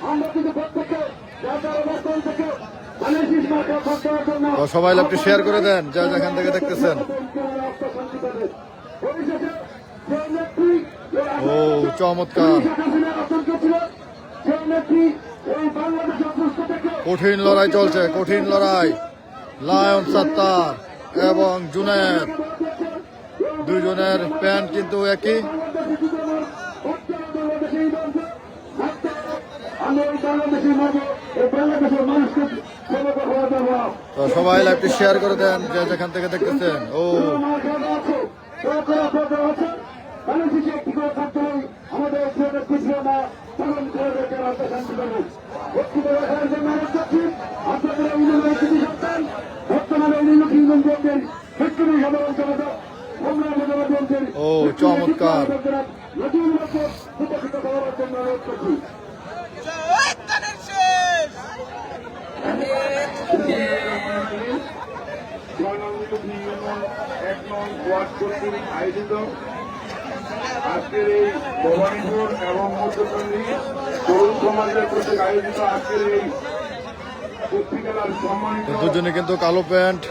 আমরা কিন্তু প্রত্যেকে যার অবস্থান থেকে ধানের শীষ মার্কা ভোট দেওয়ার জন্য তো সবাই লাইভটি শেয়ার করে দেন যে যেখান থেকে দেখতেছেন। ও চমৎকার, কঠিন লড়াই চলছে, কঠিন লড়াই। লায়ন সত্তার এবং জুনায়েদ, দুইজনের প্যান্ট কিন্তু একই। তো সবাই লাইভটি শেয়ার করে দেন যে যেখান থেকে দেখতেছেন। ও আমাদের পালন করে শান্তি করবেন। আপনাদের সন্তান বর্তমানে সাধারণ জনতা ও চমৎকার, আয়োজিত আজকের এই ভবানীপুর এবং মধ্যচন্ডী তরুণ সমাজের কর্তৃক আয়োজিত আজকের এই কুস্তি খেলার সম্মানিত দুজনে কিন্তু কালো প্যান্ট,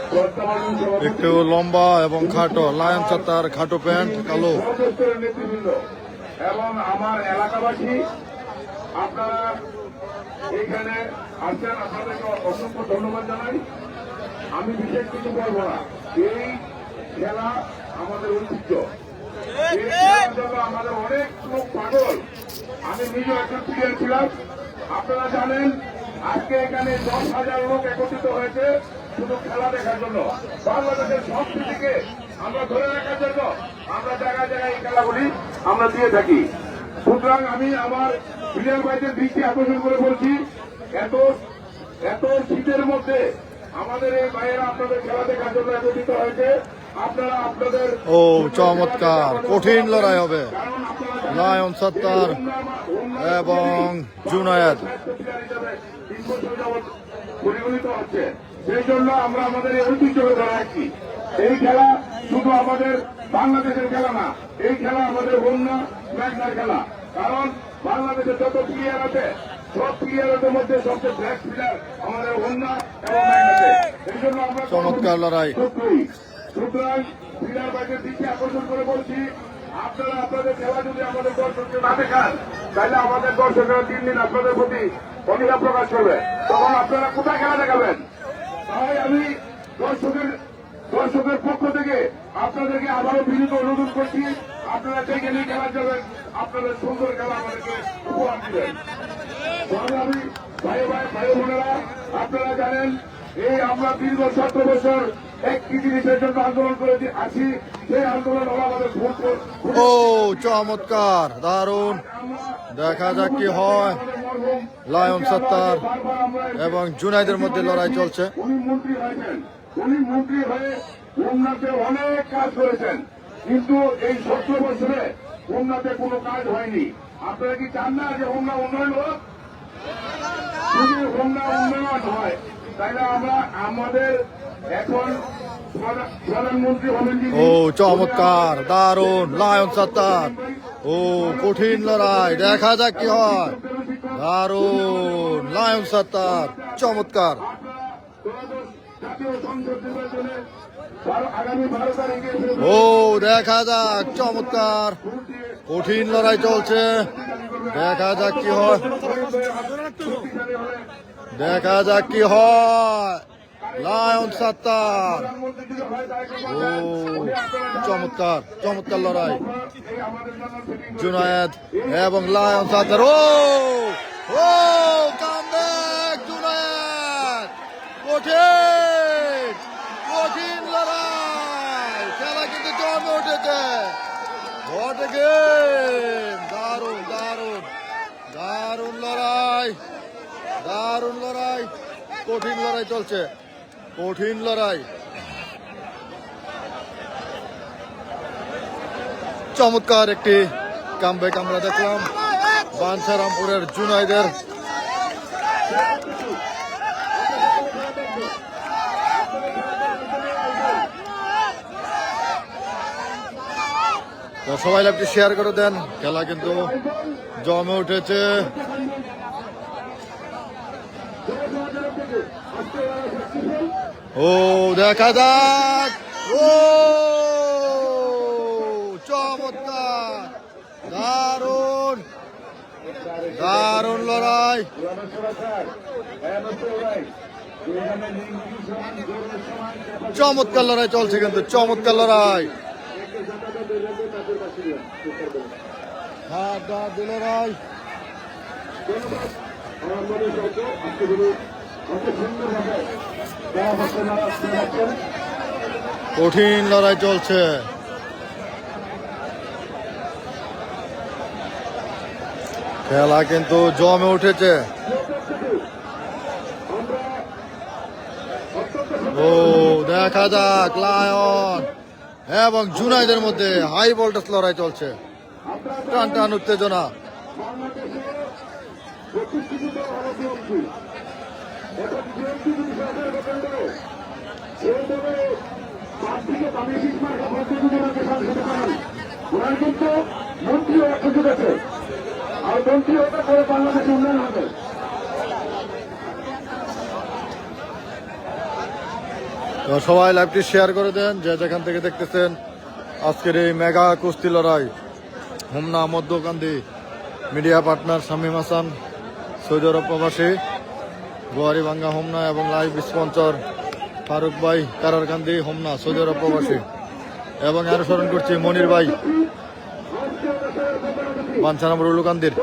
একটু লম্বা এবং খাটো। লায়ন সত্তার খাটো প্যান্ট, কালো। সদস্যের নেতৃবৃন্দ এবং আমার এলাকাবাসী, আপনারা এখানে আসছেন, আপনাদেরকে অসংখ্য ধন্যবাদ জানাই। আমি বিশেষ কিছু বলবো না। এই খেলা আমাদের ঐতিহ্য, এই খেলার জন্য আমাদের অনেক লোক পাগল। আমি নিজেও একজন প্লেয়ার ছিলাম। আপনারা জানেন আজকে এখানে 10,000 লোক একত্রিত হয়েছে শুধু খেলা দেখার জন্য। বাংলাদেশের সংস্কৃতিকে আমরা ধরে রাখার জন্য আমরা জায়গায় জায়গায় এই খেলাগুলি আমরা দিয়ে থাকি। সুতরাং আমি আমার প্লেয়ার ভাইদের দৃষ্টি আকর্ষণ করে বলছি, এত শীতের মধ্যে আমাদের এই ভাইয়েরা আপনাদের খেলা দেখার জন্য একত্রিত হয়েছে। আপনারা আপনাদের ও চমৎকার, কঠিন লড়াই হবে। লায়ন সত্তার এবং জুনায়েদ। পরিগণিত হচ্ছে, সেই জন্য আমরা আমাদের এই ঐতিহ্যকে ধরে রাখছি। এই খেলা শুধু আমাদের বাংলাদেশের খেলা না, এই খেলা আমাদের হোমনা মেঘনার খেলা। কারণ বাংলাদেশের যত প্লেয়ার আছে সব প্লেয়ারের মধ্যে সবচেয়ে বেস্ট প্লেয়ার আমাদের হোমনা এবং মেঘনাতে। এই জন্য আমরা চমৎকার লড়াই। সুতরাং প্লেয়ার বাইরের দিকে আকর্ষণ করে বলছি, আপনারা আপনাদের খেলা যদি আমাদের দর্শককে না দেখান, তাহলে আমাদের দর্শকেরা দিন দিন আপনাদের প্রতি অনীহা প্রকাশ করবে। তখন আপনারা কোথায় খেলা দেখাবেন? তাই আমি দর্শকের পক্ষ থেকে আপনাদেরকে আবারও বিনীত অনুরোধ করছি, আপনারা যেখানে খেলা যাবেন আপনাদের সুন্দর খেলা আমাদেরকে উপহার দিবেন। আমি ভাই বোনেরা আপনারা জানেন এই আমরা দীর্ঘ 17 বছর একটি জিনিসের জন্য আন্দোলন করে আছি, সেই আন্দোলন হলো আমাদের ভোট। ও চমৎকার, দারুণ। দেখা যাক কি হয়। লায়ন সত্তার এবং জুনাইদের মধ্যে লড়াই চলছে। উনি মন্ত্রী হয়েছেন, উনি মন্ত্রী হয়ে হোমনাতে অনেক কাজ করেছেন, কিন্তু এই 17 বছরে হোমনাতে কোনো কাজ হয়নি। আপনারা কি চান না যে হোমনা উন্নয়ন হোক? শুধু হোমনা উন্নয়ন হয়, তাই না? আমরা আমাদের এখন প্রধানমন্ত্রী হবেন যিনি, ও চমৎকার, দারুণ। লায়ন সত্তার, ও কঠিন লড়াই, দেখা যাক কি হয়। দারুণ, লায়ন সত্তার, চমৎকার। জাতীয় সংসদ নির্বাচনে আগামী 12 তারিখে ও দেখা যাক, চমৎকার, কঠিন লড়াই চলছে। দেখা যাক কি হয়, দেখা যাক কি হয়। লায়ন সত্তার, ও চমৎকার, চমৎকার লড়াই। জুনায়েদ এবং লায়ন সত্তার, ও কামব্যাক জুনায়েদ। কঠিন কঠিন লড়াই, খেলা কিন্তু জমে উঠেছে। What a game! দারুণ দারুণ দারুণ লড়াই, দারুণ লড়াই, কঠিন লড়াই চলছে, কঠিন লড়াই। চমৎকার একটি কামব্যাক আমরা দেখলাম বাঞ্ছারামপুরের জুনাইদের। তো সবাই লাইভটি শেয়ার করে দেন, খেলা কিন্তু জমে উঠেছে। ও দেখা যাক, ও চমৎকার, দারুণ দারুণ লড়াই। চমৎকার লড়াই চলছে কিন্তু, চমৎকার লড়াই। লড়াই কঠিন লড়াই চলছে। খেলা কিন্তু জমে উঠেছে। ও দেখা যাক, লায়ন এবং জুনাইদের মধ্যে হাই ভোল্টেজ লড়াই চলছে, টান টান উত্তেজনা। মন্ত্রী সুযোগ আছে, আর মন্ত্রী হতে পরে বাংলাদেশে উন্নয়ন হবে। তো সবাই লাইভটি শেয়ার করে দেন, যে যেখান থেকে দেখতেছেন আজকের এই মেগা কুস্তি লড়াই। হোমনা মধ্যকান্দি মিডিয়া পার্টনার শামীম হাসান, সৌদি আরব প্রবাসী, গোয়ারি ভাঙ্গা হোমনা এবং লাইভ স্পন্সর ফারুক ভাই কারারকান্দি হোমনা সৌদি আরব প্রবাসী, এবং আরো স্মরণ করছি মনির ভাই বাঞ্ছারামপুর উলুকান্দির।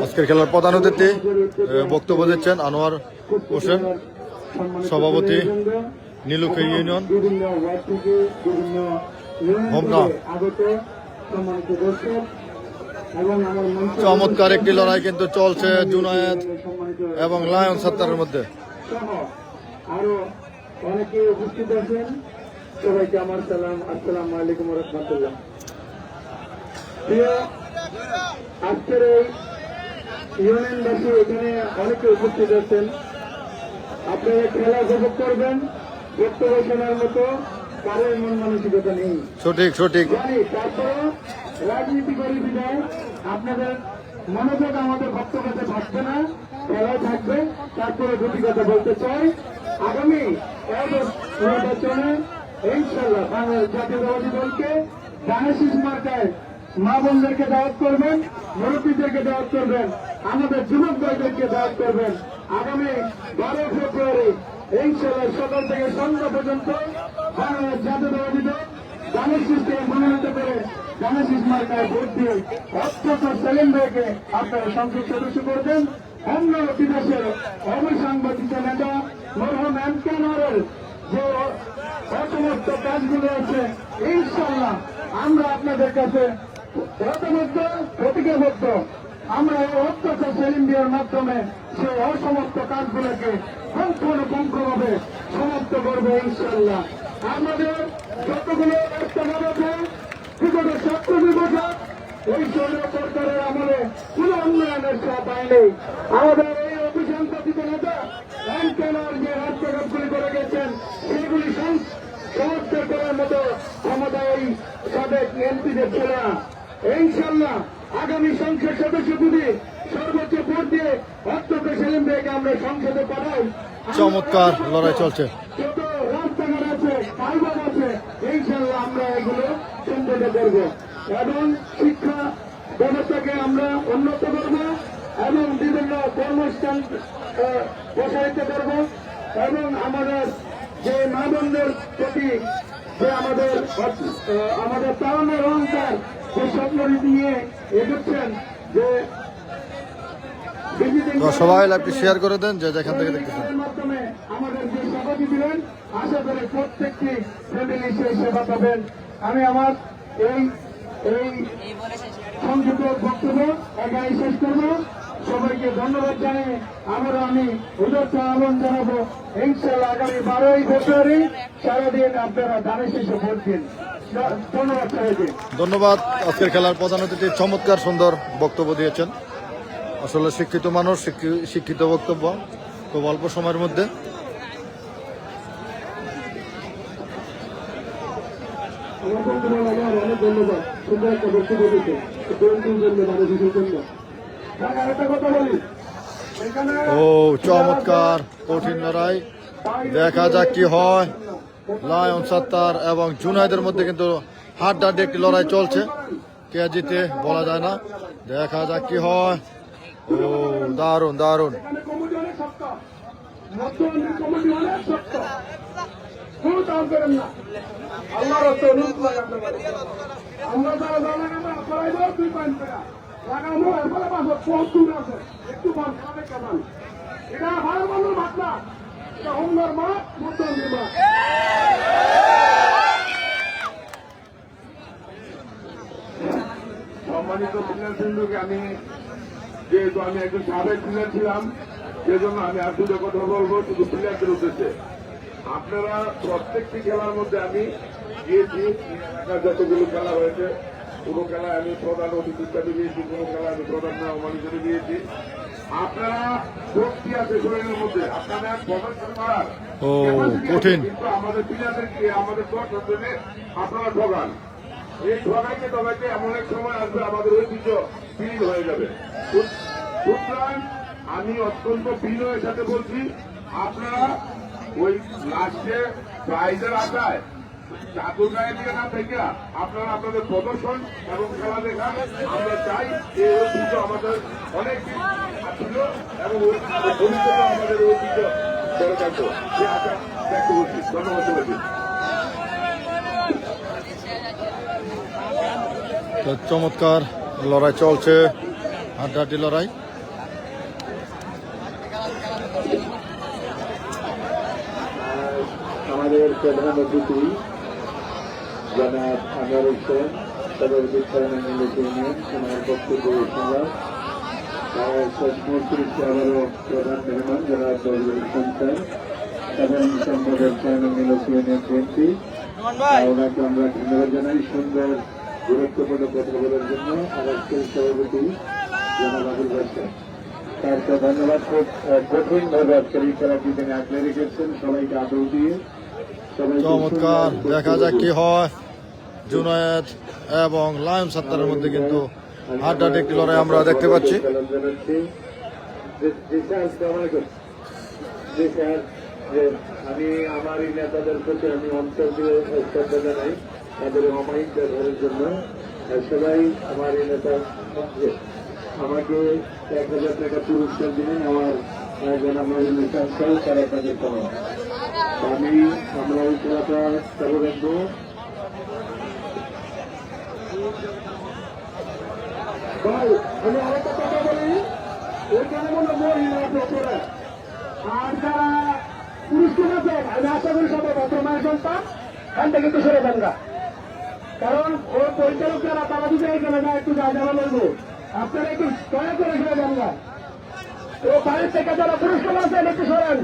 আজকের খেলার প্রধান অতিথি বক্তব্য দিচ্ছেন আনোয়ার হোসেন, সভাপতি নীলুখে ইউনিয়ন হোমনা। চমৎকার একটি লড়াই কিন্তু চলছে জুনায়েদ এবং লায়ন সত্তারের মধ্যে। আরো অনেকে উপস্থিত আছেন, সবাইকে আমার সালাম, আসসালামু আলাইকুম ওয়া রাহমাতুল্লাহ। আজকের এই ইউনিয়নবাসী এখানে অনেকে উপস্থিত আছেন, আপনারা খেলা উপভোগ করবেন, বক্তব্য শোনার মতো কারোর মন মানসিকতা নেই। সঠিক সঠিক। জানি তারপরে রাজনীতি করি বিদায় আপনাদের মনোযোগ আমাদের বক্তব্যতে থাকবে না, খেলায় থাকবে। তারপরে দুটি কথা বলতে চাই, আগামী নির্বাচনে ইনশাল্লাহ বাংলাদেশ জাতীয়তাবাদী দলকে ধানের মার্কায় মা বোনদেরকে দাওয়াত করবেন, মুরব্বীদেরকে দাওয়াত করবেন, আমাদের যুবক ভাইদেরকে দাওয়াত করবেন। আগামী 12 ফেব্রুয়ারি ইনশাল্লাহ সকাল থেকে সন্ধ্যা পর্যন্ত বাংলাদেশ জাতীয়তাবাদী দল ধানের শীষকে মনোনীত করে ধানের মার্কায় ভোট দিয়ে অত্যন্ত সেলিম ভাইকে আপনারা সংসদ সদস্য করবেন। অন্য বিদেশের অবসাংবাদিক নেতা মরহুম এমকেনারের যে অসমস্ত কাজগুলো আছে ইনশাল্লাহ আমরা আপনাদের কাছে প্রতিজ্ঞাবদ্ধ। আমরা এই অত্যন্ত সেলিম বিয়ের মাধ্যমে সেই অসমস্ত কাজগুলোকে পুঙ্খানুপুঙ্খভাবে সমাপ্ত করবে ইনশাল্লাহ। আমাদের যতগুলো রাস্তাঘাট আছে বিগত 70 বছর এই সরকার সরকারের আমলে কোন উন্নয়নের সব পায়নি। আমাদের এই অভিসংবাদিত নেতা এমকেনার যে রাস্তাঘাটগুলি করে গেছেন সেগুলি সংস্কার করার মতো ক্ষমতা এই সাবেক এমপিদের ছিল না। ইনশাল্লাহ আগামী সংসদ সদস্য যদি সর্বোচ্চ ভোট দিয়ে অত্যন্ত সেলিম ভাইকে আমরা সংসদে পাঠাই। চমৎকার লড়াই চলছে। যত রাস্তাঘাট আছে, কালভার্ট আছে, ইনশাল্লাহ আমরা এগুলো সম্পন্ন করব এবং শিক্ষা ব্যবস্থাকে আমরা উন্নত করব এবং বিভিন্ন কর্মস্থান প্রসারিত করব এবং আমাদের যে মা বোনদের প্রতি যে আমাদের তারুণের অহংকার যে স্বপ্নটি নিয়ে এগোচ্ছেন যে তো সবাই লাইভটি শেয়ার করে দেন যে যেখান থেকে দেখতেছেন। মাধ্যমে আমাদের যে সেবাটি দিলেন আশা করি প্রত্যেকটি ফ্যামিলি সেই সেবা পাবেন। আমি আমার এই সংক্ষিপ্ত বক্তব্য এখানে শেষ করব। সবাইকে ধন্যবাদ জানিয়ে আমি উদর্ত আহ্বান জানাবো ইনশাল্লাহ আগামী 12 ফেব্রুয়ারি সারাদিন আপনারা ধানের শীষে ভোট দিন। ধন্যবাদ সবাইকে। ধন্যবাদ। আজকের খেলার প্রধান অতিথি চমৎকার সুন্দর বক্তব্য দিয়েছেন। আসলে শিক্ষিত মানুষ, শিক্ষিত বক্তব্য খুব অল্প সময়ের মধ্যে। অনেক ধন্যবাদ, সুন্দর একটা বক্তব্য দিতে একটা কথা বলি। ও চমৎকার কঠিন লড়াই, দেখা যাক কি হয়। লায়ন সত্তার এবং জুনাইদের মধ্যে কিন্তু হাড্ডাহাড্ডি একটি লড়াই চলছে, কে জিতে বলা যায় না। দেখা যাক কি হয়। ও দারুণ দারুণ। কমিটি অনেক শক্ত, নতুন কমিটি অনেক শক্ত, কোন কাজ করেন না। আল্লাহর আমরা যারা জানা পড়াইব 2 পয়েন্ট করে লাগানো এরপরে পাশে 50 আছে একটু বাদ খাবে কেমন এটা ভালো ভালো ভাত না, এটা হুঙ্গার মাঠ মতন দিবা। সম্মানিত প্লেয়ার বৃন্দকে যেহেতু আমি একজন সাবেক প্লেয়ার ছিলাম, সেজন্য আমি আর দুটো কথা বলবো শুধু প্লেয়ারদের উদ্দেশ্যে। আপনারা প্রত্যেকটি খেলার মধ্যে আমি গিয়েছি, এলাকার যতগুলো খেলা হয়েছে কোনো খেলায় আমি প্রধান অতিথি হিসাবে গিয়েছি, কোনো খেলায় আমি প্রধান মেহমান হিসেবে গিয়েছি। আপনারা শক্তি আছে শরীরের মধ্যে, আপনারা প্রদর্শন করার কঠিন, কিন্তু আমাদের প্লেয়ারদেরকে আমাদের দর্শকদের আপনারা ঠগান। এই ঠগাইতে ঠগাইতে এমন এক সময় আসবে আমাদের ঐতিহ্য বিলীন হয়ে যাবে। সুতরাং আমি অত্যন্ত বিনয়ের সাথে বলছি, আপনারা ওই লাস্টে প্রাইজের আশায় চাদর গায়ে দিয়ে না থেকে আপনারা আপনাদের প্রদর্শন এবং খেলা দেখান। আমরা চাই এই ঐতিহ্য আমাদের অনেক দিন ছিল এবং ভবিষ্যতে আমাদের ঐতিহ্য ধরে থাকবো, সে আশা ব্যক্ত করছি। ধন্যবাদ সবাইকে। চমৎকার লড়াই চলছে, হাড্ডাহাড্ডি লড়াই। আমাদের প্রধান অতিথি জনাব আনোয়ার হোসেন, সভাপতি ইউনিয়ন, ওনার বক্তব্য শোনার শেষ মুহূর্তে আবারও প্রধান মেহমান জনাব নজরুল ইসলাম স্যার, সাধারণ সম্পাদক ইউনিয়ন বিএনপি, ওনাকে আমরা ধন্যবাদ জানাই সুন্দর গুরুত্বপূর্ণ কথা বলার জন্য। আর আজকের সভাপতি জনাব আবুল বাসার স্যারকে ধন্যবাদ। খুব কঠিনভাবে আজকের এই খেলাটি তিনি আগলে রেখেছেন, সবাইকে আদর দিয়ে। চমৎকার, দেখা যাক কি হয়। জুনায়েদ এবং লায়ন সত্তারের মধ্যে কিন্তু হাড্ডাহাড্ডি একটি লড়াই আমরা দেখতে পাচ্ছি। আমি আমার এই নেতাদের প্রতি আমি অন্তর দিয়ে শ্রদ্ধা জানাই তাদের অমায়িক ব্যবহারের জন্য। সবাই আমার এই নেতা আমাকে 1000 টাকা পুরস্কার দিলেন আমার আমার নেতা সহ তারা তাদের করা। আমরা এই খেলাটা চালু রাখবো। আমি আরেকটা কথা বলি, ওইখানে মনে মহিলা লোকেরা আর যারা পুরুষকে আছেন আমি আশা করি সবাই বর্তমানের সন্তান খান থেকে একটু সরে যান না, কারণ ও পরিচালক যারা তারা যদি এখানে না একটু যা জানা বলবো আপনারা একটু দয়া করে সরে যান না। ও বাড়ির থেকে যারা পুরস্কার আছেন একটু সরেন।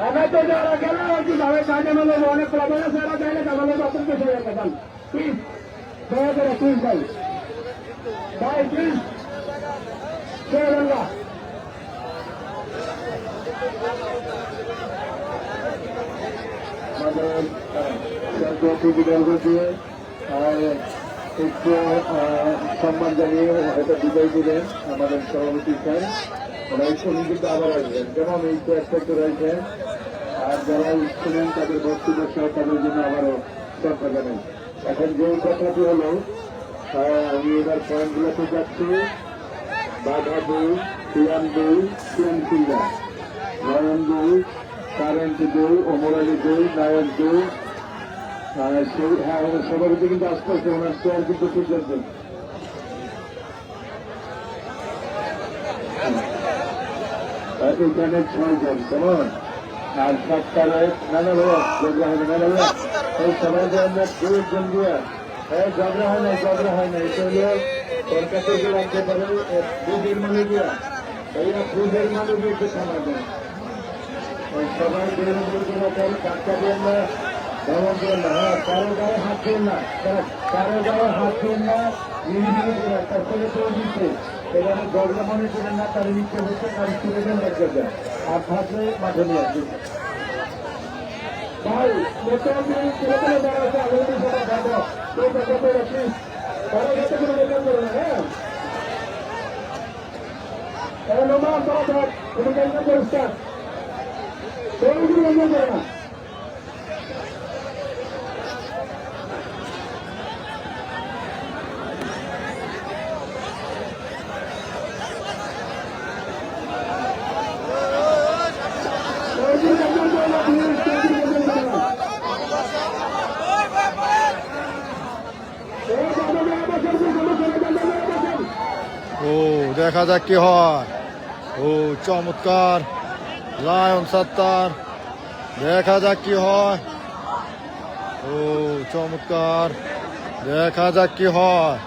আমরা তো যারা গেলে একটু যাবে যা জানা বলবো অনেক প্রবলেম আছে, এরা চাইলে জানা বলবো আপনাকে সরে যান প্লিজ, দয়া করে প্লিজ ভাই ভাই প্লিজ সরে যান না। একটু সম্মান জানিয়ে হয়তো বিদায় দিলেন আমাদের সভাপতি স্যার। ওরা শুনুন কিন্তু আবার আসবেন, যেমন এই একটা রয়েছেন আর যারা শুনেন তাদের বক্তব্য সহ তাদের জন্য আবারও শ্রদ্ধা জানাই। এখন যে কথাটি হলো আমি এবার পয়েন্টগুলোতে যাচ্ছি। বাধা দুই, সিয়াম দুই, সিয়াম সিংহা, নয়ন দুই, কারেন্ট দুই, অমরালি দুই, নায়ক দুই। হ্যাঁ সভাপতি কিন্তু আস্তে আস্তে ওনার চেয়ার কিন্তু পর্যন্ত এখানে 6 জন কেমন আর 7 না না ভাইয়া ঝগড়া হয় না, না ভাইয়া এই সমাজে আমরা 2 জন দিয়া ঝগড়া হয় না, ঝগড়া হয় না। এটা হলো সরকার থেকে রাখতে পারে দুধের মানে দিয়া ভাইয়া দুধের মানে দিয়ে সমাজ সবাই বের করে কাজটা দিয়ে না কারো গায়ে হাত দিন না, কারো গায়ে হাত দিন না, তার ফলে তো দিচ্ছে এখানে ঝগড়া মনে করেন না, তার ইচ্ছে হচ্ছে তার স্টুডেন্ট একটা যায় আর থাকলে মাঠে নিয়ে আসবে ভাই ছেলেপেলে যারা আছে আগে সবাই যাবো কেউ তো কত রাখিস তারা যাতে কোনো বেতন করে না। হ্যাঁ নমাজ সব তুমি কেন পরিষ্কার কেউ কিছু বন্ধ করে না। ও দেখা যাক কি হয়। ও চমৎকার লায়ন সত্তার, দেখা যাক কি হয়। ও চমৎকার, দেখা যাক কি হয়।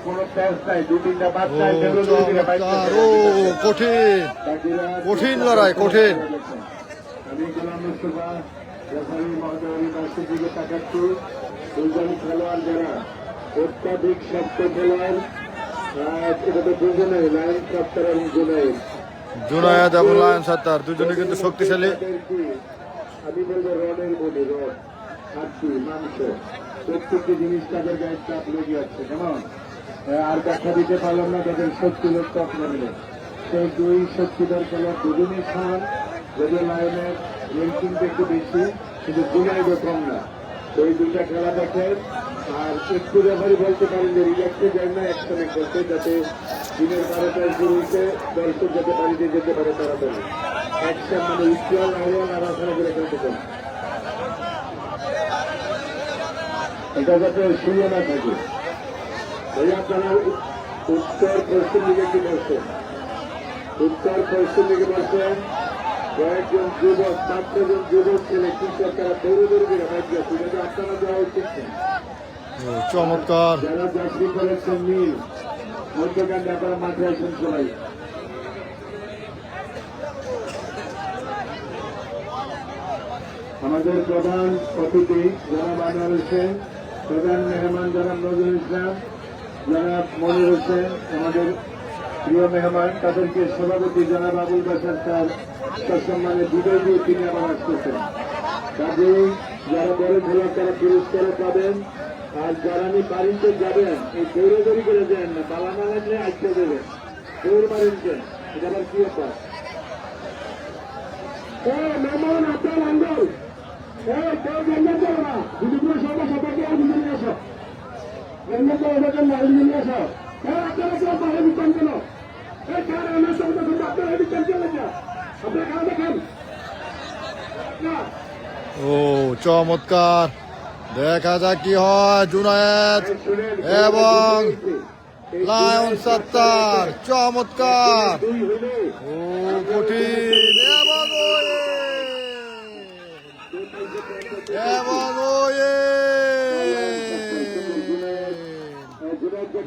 কোনো প্যাচ নাই, 2-3টা বাদ ও নাই, চমৎকার, ও কঠিন কঠিন লড়াই, কঠিন। আমি গোলাম মুস্তফা রেফারি মহোদয়ের পাশের দিকে তাকাচ্ছি। 2 জন খেলোয়াড় যারা অত্যাধিক শক্ত খেলোয়াড়, এটা তো 2 জনের লাইন সত্তার এবং জুনাইদ। জুনায়েদ এবং লায়ন সত্তার দুজনে কিন্তু শক্তিশালী। আমি বলবো রডের বলি, রড হাড্ডি মাংস প্রত্যেকটি জিনিস তাদের গায়ে চাপ লেগে যাচ্ছে কেমন। আর ব্যাখ্যা দিতে পারলাম না তাদের শক্তি লক্ষ্য আপনার সেই 2 শক্তিধর খেলোয়াড় দুজনই খান, যদিও লাইনের রেঙ্কিংটা একটু বেশি কিন্তু জুনাইদও কম না। ওই 2টা খেলা দেখে আর একটু ব্যাপারে বলতে পারেন যে রিল্যাক্সে যায় না, একসঙ্গে করতে যাতে দিনের 12টায় শুরু হইতে দর্শক যাতে বাড়িতে যেতে পারে তাড়াতাড়ি একটা মানে উজ্জ্বল আহ্বান আলোচনা করে খেলতে চান, এটা যাতে শুরু না থাকে। ওই আপনারা উত্তর পশ্চিম দিকে কি বলছেন? উত্তর পশ্চিম দিকে বলছেন কয়েকজন যুবক, 4 জন যুবক ছেলে কৃষক তারা দৌড়ে দৌড়ে দিয়ে বাইক যাচ্ছে, কিন্তু আপনারা দেওয়া উচিত না। চমৎকার যারা চাকরি করেছেন নীল মধ্যকাণ্ডে আপনারা মাঠে আসেন সবাই। আমাদের প্রধান অতিথি জনাব আনোয়ার হোসেন, প্রধান মেহমান জনাব নজরুল ইসলাম, জনাব মনির হোসেন, আমাদের প্রিয় মেহমান, তাদেরকে সভাপতি জনাব আবুল বাসার স্যার সসম্মানে বিদায় দিয়ে তিনি আবার আসতেছেন। কাজেই যারা বড় খেলোয়াড় তারা পুরস্কারও পাবেন আর যারা বাড়িতে যাবেন এই দৌড়াদৌড়ি করে যান না, বালা না লাগলে আজকে দেবেন, দৌড় মারেন যে এটা আবার কি ব্যাপার? মেমন আপনার আঙ্গল কেউ জেনে যাও না, দিদিগুলো সবাই সবাইকে দিদি নিয়ে আসো, জেনে তো ওদের না নিয়ে আসো। আপনারা কেউ বাইরে দিচ্ছেন কেন? কার আমার সঙ্গে আপনারা দিচ্ছেন চলে যা, আপনারা খাওয়া দেখেন না। ও চমৎকার, দেখা যাক কি হয়। জুনায়েদ এবং লায়ন সত্তার, চমৎকার। ও কঠিন এবং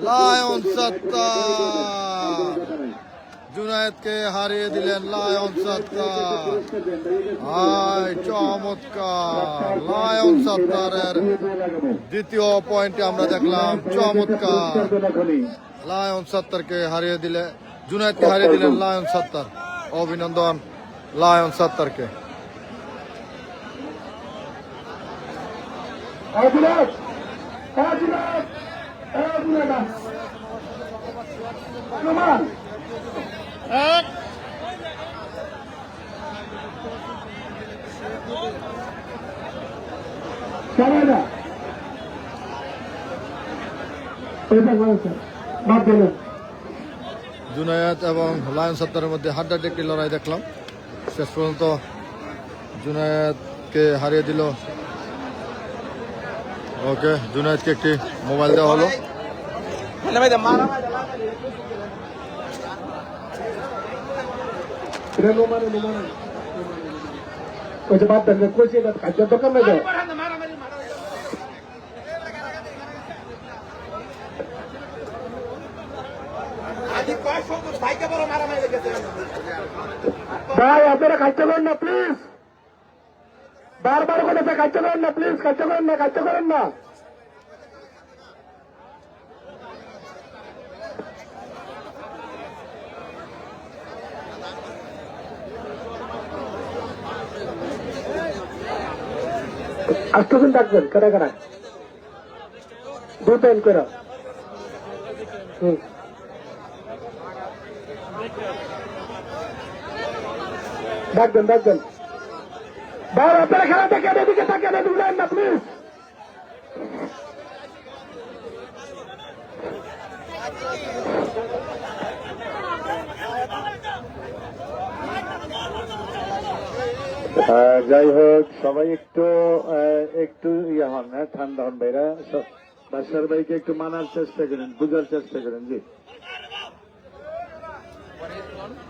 লায়ন সত্তার জুনায়েদকে হারিয়ে দিলেন লায়ন সত্তার। হায় চমৎকার, লায়ন সত্তারের দ্বিতীয় পয়েন্টে আমরা দেখলাম চমৎকার। লায়ন সত্তারকে হারিয়ে দিলে, জুনায়েদকে হারিয়ে দিলেন লায়ন সত্তার। অভিনন্দন লায়ন সত্তারকে। জুনায়েদ এবং লায়ন সত্তারের মধ্যে হাড্ডাহাড্ডি একটি লড়াই দেখলাম। শেষ পর্যন্ত জুনায়েদকে হারিয়ে দিল। ওকে, জুনায়েদকে একটি মোবাইল দেওয়া হলো। খাদ্য দোকান না যাও। ভাই আপনারা খাদ্য করেন না প্লিজ, বারবার বলেছে খাদ্য করেন না প্লিজ, খাদ্য করেন না, খাদ্য করেন না। আসতেছেন ডাকবেন কারা কারা, দুটো এন করে। ডাকবেন ডাকবেন। ভাই আপনারা খেলা দেখেন, এদিকে থাকেন, এদিকে না প্লিজ। যাই হোক, সবাই একটু একটু ইয়ে হন, হ্যাঁ ঠান্ডা হন ভাইরা। বাদশার ভাইকে একটু মানার চেষ্টা করেন, বুঝার চেষ্টা করেন। জি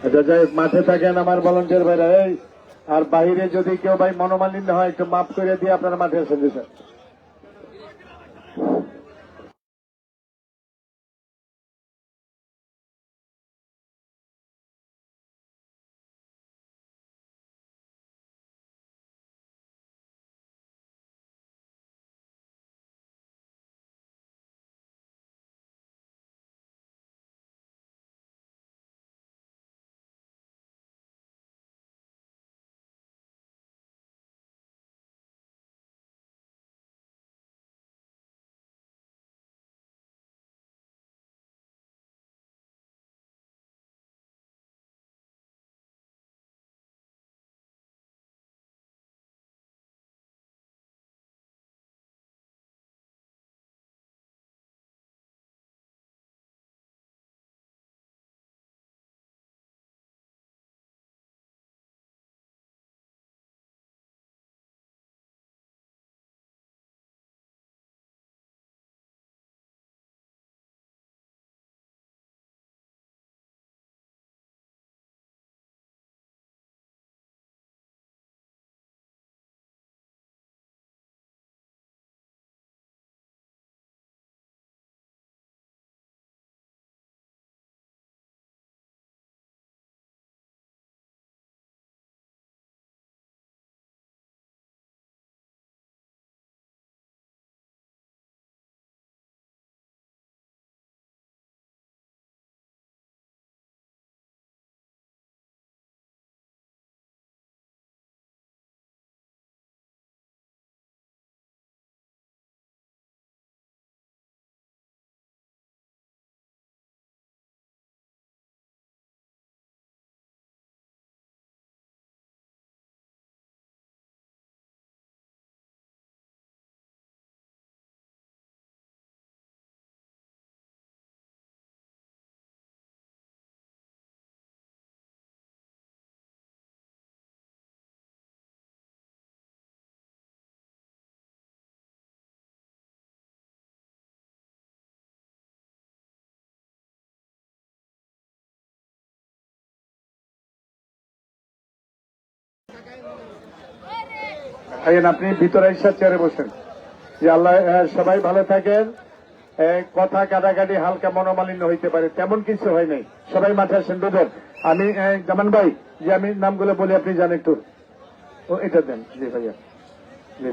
আচ্ছা, যাই হোক, মাঠে থাকেন আমার ভলান্টিয়ার ভাইরা। এই আর বাইরে যদি কেউ ভাই মনোমালিন্য হয় একটু মাফ করে দিয়ে আপনারা মাঠে আসেন স্যার। আইন আপনি ভিতরে এসে চেয়ারে বসেন। যে আল্লাহ সবাই ভালো থাকেন। কথা কাটাকাটি হালকা মনোমালিন্য হইতে পারে, তেমন কিছু হয় নাই। সবাই মাঠে আসেন। দুজন আমি জামান ভাই যে আমি নামগুলো বলি, আপনি জানেন একটু। ও এটা দেন। জি ভাইয়া, জি।